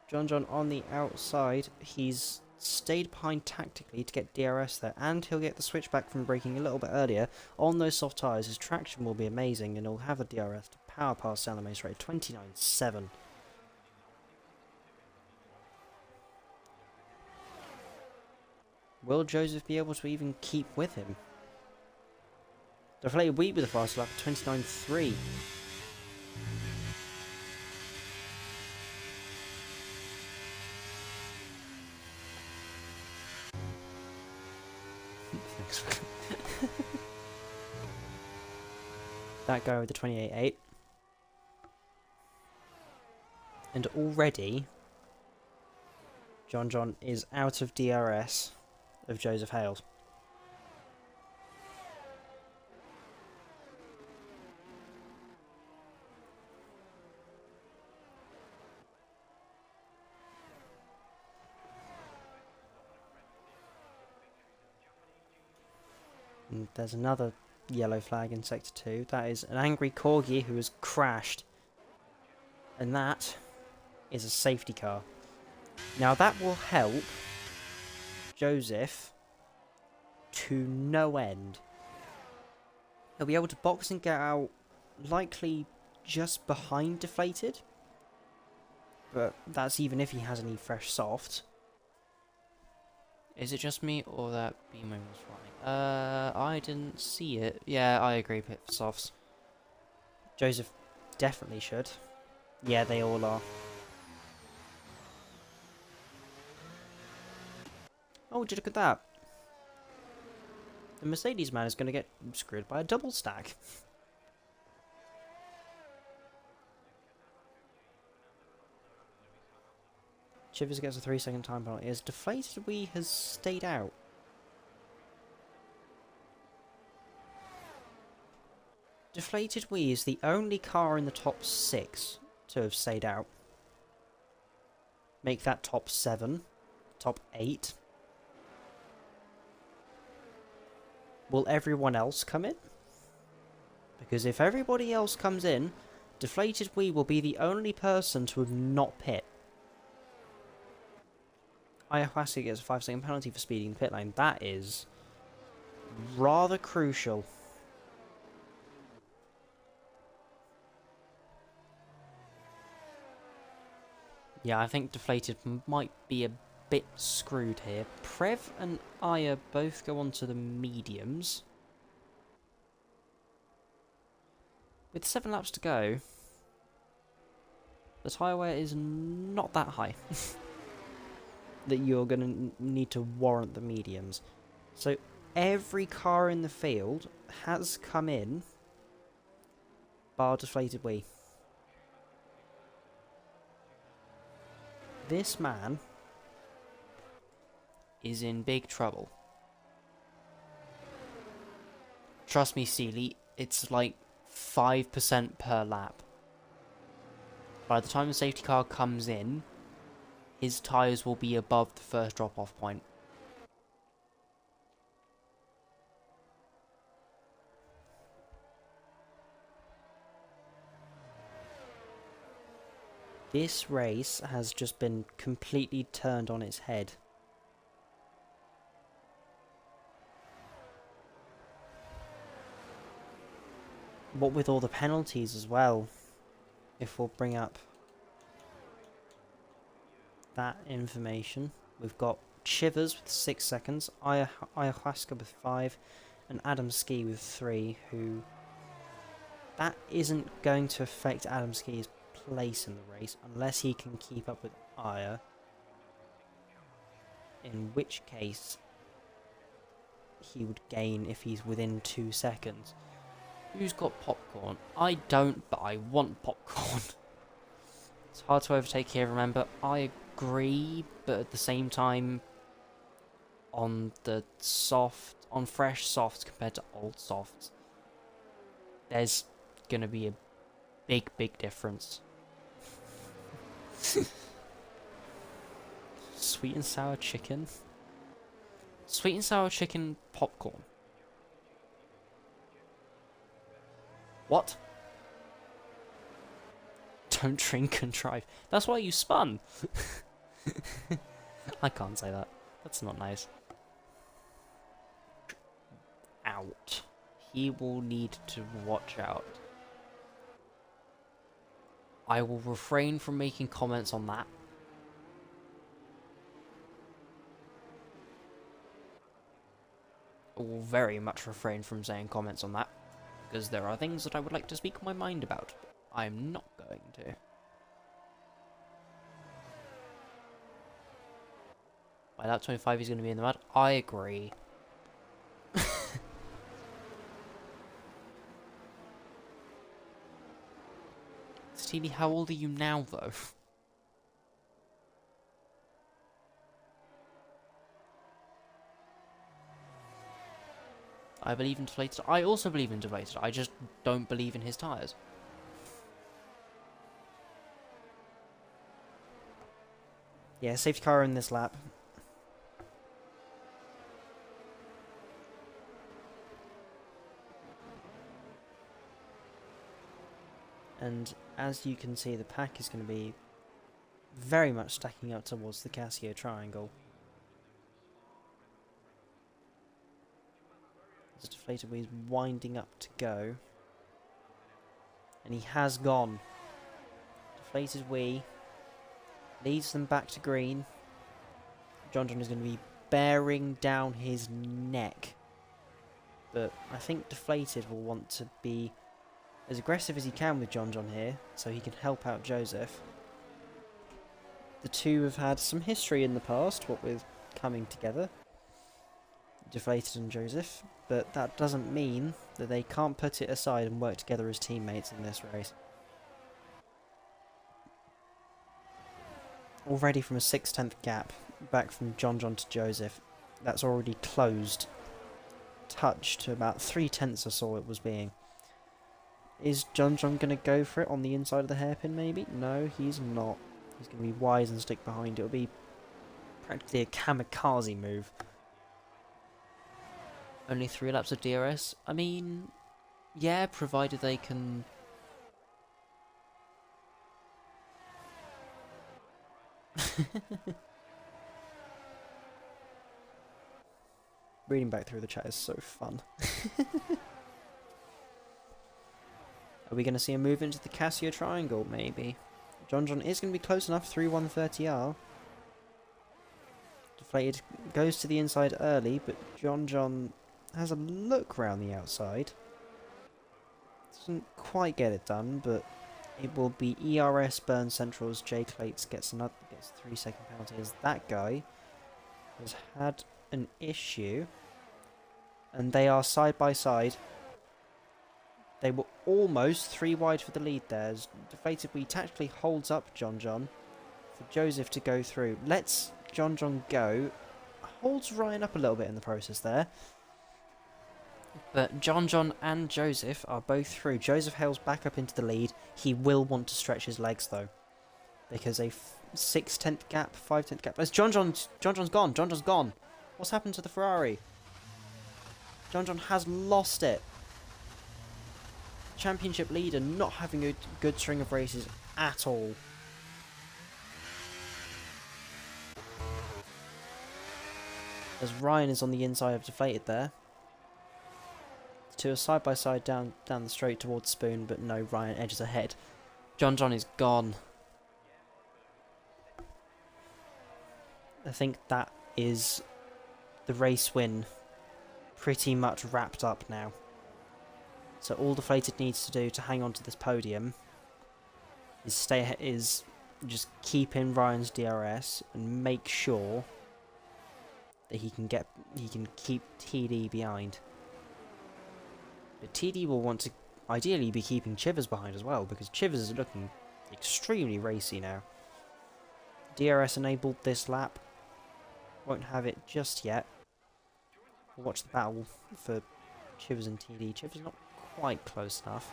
John on the outside. He's stayed behind tactically to get DRS there, and he'll get the switchback from braking a little bit earlier. On those soft tyres, his traction will be amazing, and he'll have the DRS to power past down the main straight. 29.7. Will Joseph be able to even keep with him? DeflatedWee with the fast lap, 29.3. That guy with the 28.8. And already, John is out of DRS of Joseph Hales. And there's another yellow flag in Sector 2. That is an angry corgi who has crashed. And that is a safety car. Now that will help Joseph to no end. He'll be able to box and get out, likely just behind Deflated. But that's even if he has any fresh softs. Is it just me, or that beam was flying? I didn't see it. Yeah, I agree, pit for softs. Joseph definitely should. Yeah, they all are. Oh, would you look at that? The Mercedes man is going to get screwed by a double stack. Chivers gets a 3-second time penalty as DeflatedWee has stayed out. DeflatedWee is the only car in the top 6 to have stayed out. Make that top 7, top 8. Will everyone else come in? Because if everybody else comes in, DeflatedWee will be the only person to have not pit. IIRL gets a 5-second penalty for speeding the pit lane. That is rather crucial. Yeah, I think Deflated might be a bit screwed here. Prev and Aya both go on to the mediums. With 7 laps to go, the tyre wear is not that high. That you're going to need to warrant the mediums. So every car in the field has come in, bar DeflatedWee. This man is in big trouble. Trust me, Seeley, it's like 5% per lap. By the time the safety car comes in, his tyres will be above the first drop-off point. This race has just been completely turned on its head. What with all the penalties as well, if we'll bring up that information. We've got Chivers with 6 seconds, Ayahuasca with 5, and Adam Ski with 3, who... That isn't going to affect Adam Ski's place in the race, unless he can keep up with Aya. In which case, he would gain if he's within 2 seconds. Who's got popcorn? I don't, but I want popcorn. It's hard to overtake here, remember. I agree, but at the same time, on the on fresh softs compared to old softs, there's gonna be a big difference. sweet and sour chicken. Sweet and sour chicken popcorn. What? Don't drink and drive. That's why you spun. I can't say that. That's not nice. Out. He will need to watch out. I will refrain from making comments on that. I will very much refrain from saying comments on that, because there are things that I would like to speak my mind about, but I'm not going to. By lap 25 he's going to be in the mud. I agree. Stevie, how old are you now, though? I believe in deflated. I also believe in deflated. I just don't believe in his tyres. Yeah, safety car in this lap. And as you can see, the pack is going to be very much stacking up towards the Casio triangle. As DeflatedWee is winding up to go. And he has gone. DeflatedWee leads them back to green. John is going to be bearing down his neck. But I think Deflated will want to be as aggressive as he can with John here, so he can help out Joseph. The two have had some history in the past, what with coming together, Deflated and Joseph, but that doesn't mean that they can't put it aside and work together as teammates in this race. Already from a 6/10 gap, back from John to Joseph, that's already closed. Touch to about 3/10 or so it was being. Is John going to go for it on the inside of the hairpin, maybe? No, he's not. He's going to be wise and stick behind. It'll be practically a kamikaze move. Only 3 laps of DRS? I mean, yeah, provided they can... Reading back through the chat is so fun. Are we going to see a move into the Casio triangle, maybe? John is going to be close enough through 130R. Deflated goes to the inside early, but John has a look round the outside. Doesn't quite get it done, but it will be ERS Burn Central's J Clates gets 3-second penalty, as that guy has had an issue, and they are side by side. They were almost 3 wide for the lead there, as DeflatedWee tactically holds up John for Joseph to go through. Lets John go, holds Ryan up a little bit in the process there. But John and Joseph are both through. Joseph hails back up into the lead. He will want to stretch his legs though, because a 6/10 gap, 5/10 gap. As John's gone. John's gone. What's happened to the Ferrari? John has lost it. Championship leader not having a good string of races at all. As Ryan is on the inside of Deflated there. The two are side by side down the straight towards Spoon, but no, Ryan edges ahead. John is gone. I think that is the race win pretty much wrapped up now. So all Deflated needs to do to hang on to this podium is just keep in Ryan's DRS and make sure that he can keep TD behind. But TD will want to ideally be keeping Chivers behind as well, because Chivers is looking extremely racy now. DRS enabled this lap. Won't have it just yet. We'll watch the battle for Chivers and TD. Chivers not quite close enough.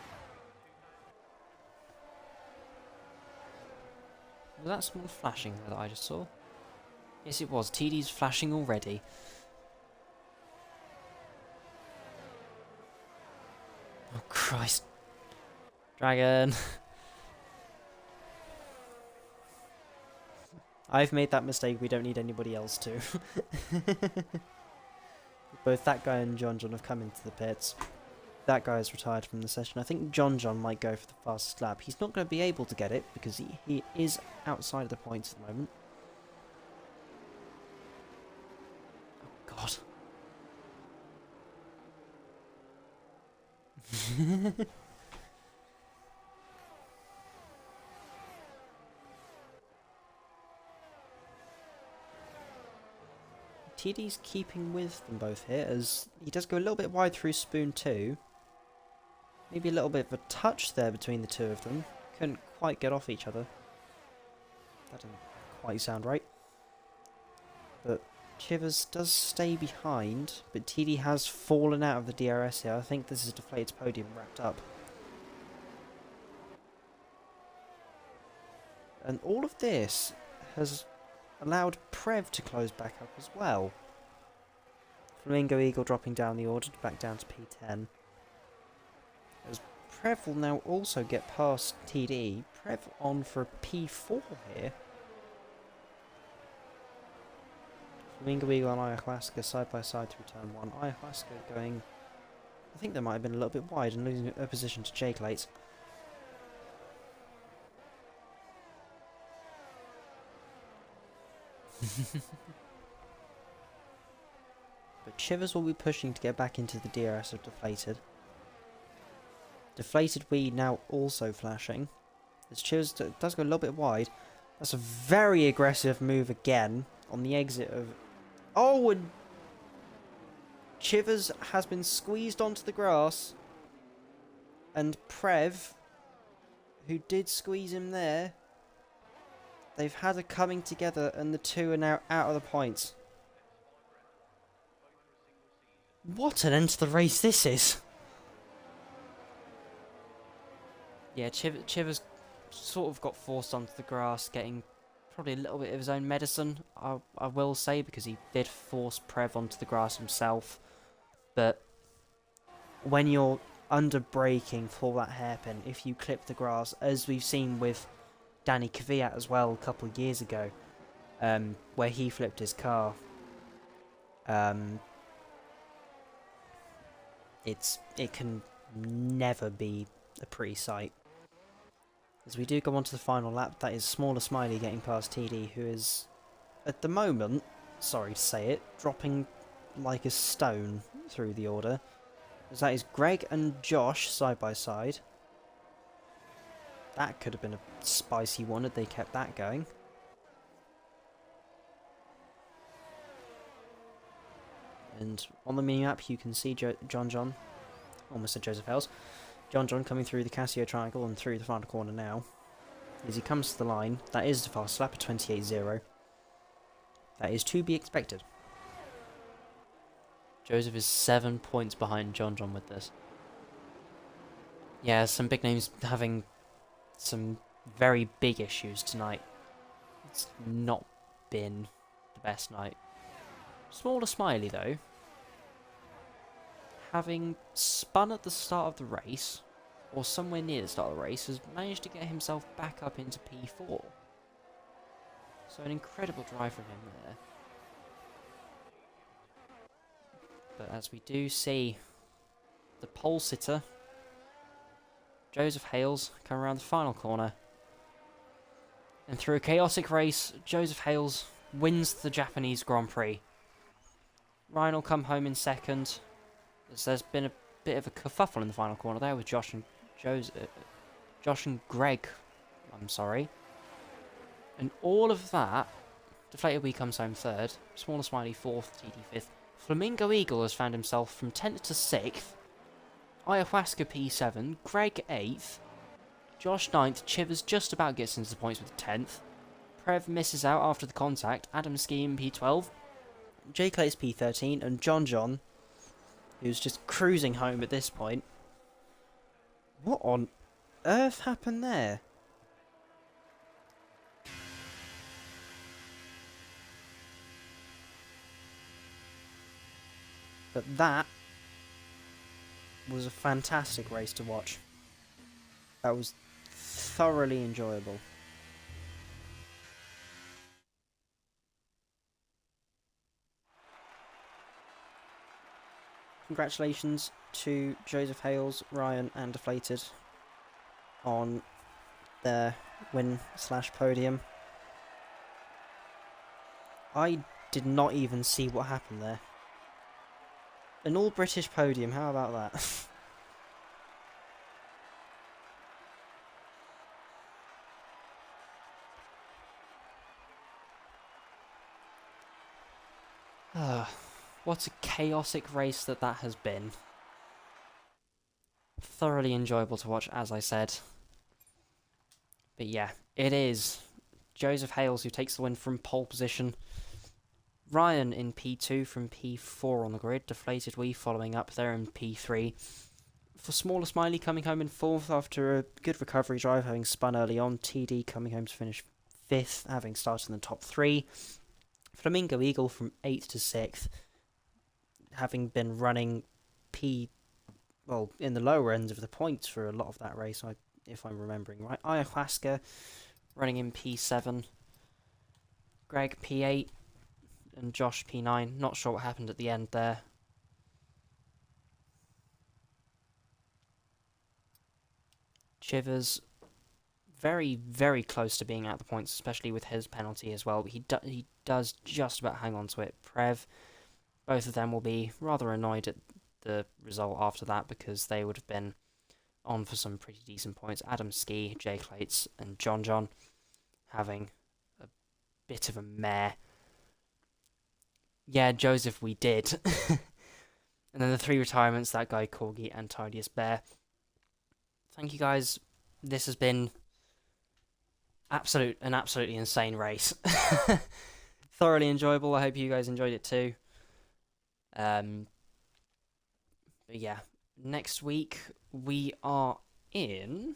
Was that someone flashing there that I just saw? Yes, it was. TD's flashing already. Oh, Christ. Dragon. I've made that mistake. We don't need anybody else to. Both that guy and John have come into the pits. That guy is retired from the session. I think John might go for the fastest lap. He's not going to be able to get it because he is outside of the points at the moment. Oh, God. TD's keeping with them both here, as he does go a little bit wide through Spoon 2. Maybe a little bit of a touch there between the two of them. Couldn't quite get off each other. That didn't quite sound right. But Chivers does stay behind, but TD has fallen out of the DRS here. I think this is Deflated's podium wrapped up. And all of this has allowed Prev to close back up as well. Flamingo Eagle dropping down the order back down to P10. As Prev will now also get past TD. Prev on for a P4 here. Flamingo Eagle and Ayahuasca side by side through turn 1. Ayahuasca going, I think they might have been a little bit wide and losing a position to Jake late. But Chivers will be pushing to get back into the DRS of Deflated. DeflatedWee now also flashing. As Chivers does go a little bit wide. That's a very aggressive move again on the exit of... Oh, and Chivers has been squeezed onto the grass. And Prev, who did squeeze him there, they've had a coming together and the two are now out of the points. What an end to the race this is! Yeah, Chivers sort of got forced onto the grass, getting probably a little bit of his own medicine, I will say, because he did force Prev onto the grass himself. But when you're under braking for that hairpin, if you clip the grass, as we've seen with Danny Kvyat as well a couple of years ago, where he flipped his car, it can never be a pretty sight. As we do go on to the final lap, that is SmallerSmiley getting past TD, who is, at the moment, sorry to say it, dropping like a stone through the order. As that is Greg and Josh side by side. That could have been a spicy one if they kept that going. And on the mini-map you can see John, almost said Joseph Hales, John coming through the Casio triangle and through the final corner now. As he comes to the line, that is the fast lap of 28.0. That is to be expected. Joseph is 7 points behind John with this. Yeah, some big names having some very big issues tonight. It's not been the best night. SmallerSmiley though, having spun at the start of the race, or somewhere near the start of the race, has managed to get himself back up into P4. So an incredible drive from him there. But as we do see the pole sitter, Joseph Hales, come around the final corner. And through a chaotic race, Joseph Hales wins the Japanese Grand Prix. Ryan will come home in second, as there's been a bit of a kerfuffle in the final corner there with Josh and Greg, I'm sorry. And all of that, DeflatedWee comes home third, SmallerSmiley fourth, TD fifth. Flamingo Eagle has found himself from 10th to 6th. Ayahuasca P7, Greg 8th. Josh 9th, Chivers just about gets into the points with 10th. Prev misses out after the contact, Adam Scheme P12. Jake Late's P13, and John, who's just cruising home at this point. What on earth happened there? But that was a fantastic race to watch. That was thoroughly enjoyable. Congratulations to Joseph Hales, Ryan and Deflated on their win/podium. I did not even see what happened there. An all-British podium, how about that? What a chaotic race that has been. Thoroughly enjoyable to watch, as I said. But yeah, it is Joseph Hales who takes the win from pole position. Ryan in P2 from P4 on the grid. DeflatedWee following up there in P3. For SmallerSmiley coming home in 4th after a good recovery drive, having spun early on. TD coming home to finish 5th, having started in the top 3. Flamingo Eagle from 8th to 6th, having been running in the lower ends of the points for a lot of that race, if I'm remembering right. Ayahuasca running in P7, Greg P8, and Josh P9. Not sure what happened at the end there. Chivers very, very close to being at the points, especially with his penalty as well. But he does just about hang on to it. Prev, both of them will be rather annoyed at the result after that because they would have been on for some pretty decent points. Adam Ski, Jay Clates, and John having a bit of a mare. Yeah, Joseph, we did. And then the 3 retirements, that guy, Corgi, and Tidiest Bear. Thank you guys. This has been an absolutely insane race. Thoroughly enjoyable. I hope you guys enjoyed it too. But yeah, next week we are in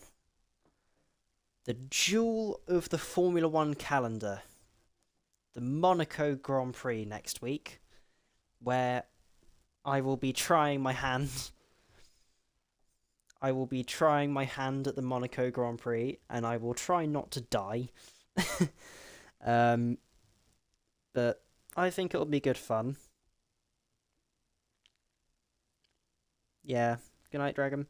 the jewel of the Formula 1 calendar, the Monaco Grand Prix next week, where I will be trying my hand. I will be trying my hand at the Monaco Grand Prix, and I will try not to die. But I think it'll be good fun. Yeah, good night, Dragon.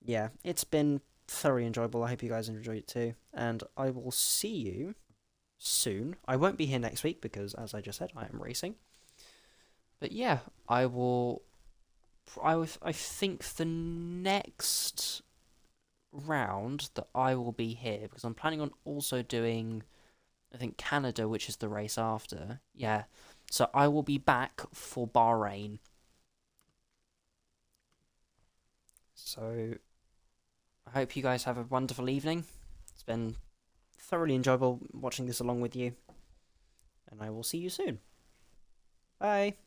Yeah, it's been thoroughly enjoyable. I hope you guys enjoyed it too, and I will see you soon. I won't be here next week because, as I just said, I am racing. But yeah, I think the next round that I will be here, because I'm planning on also doing, I think, Canada, which is the race after. Yeah, so I will be back for Bahrain. So I hope you guys have a wonderful evening. It's been thoroughly enjoyable watching this along with you, and I will see you soon. Bye.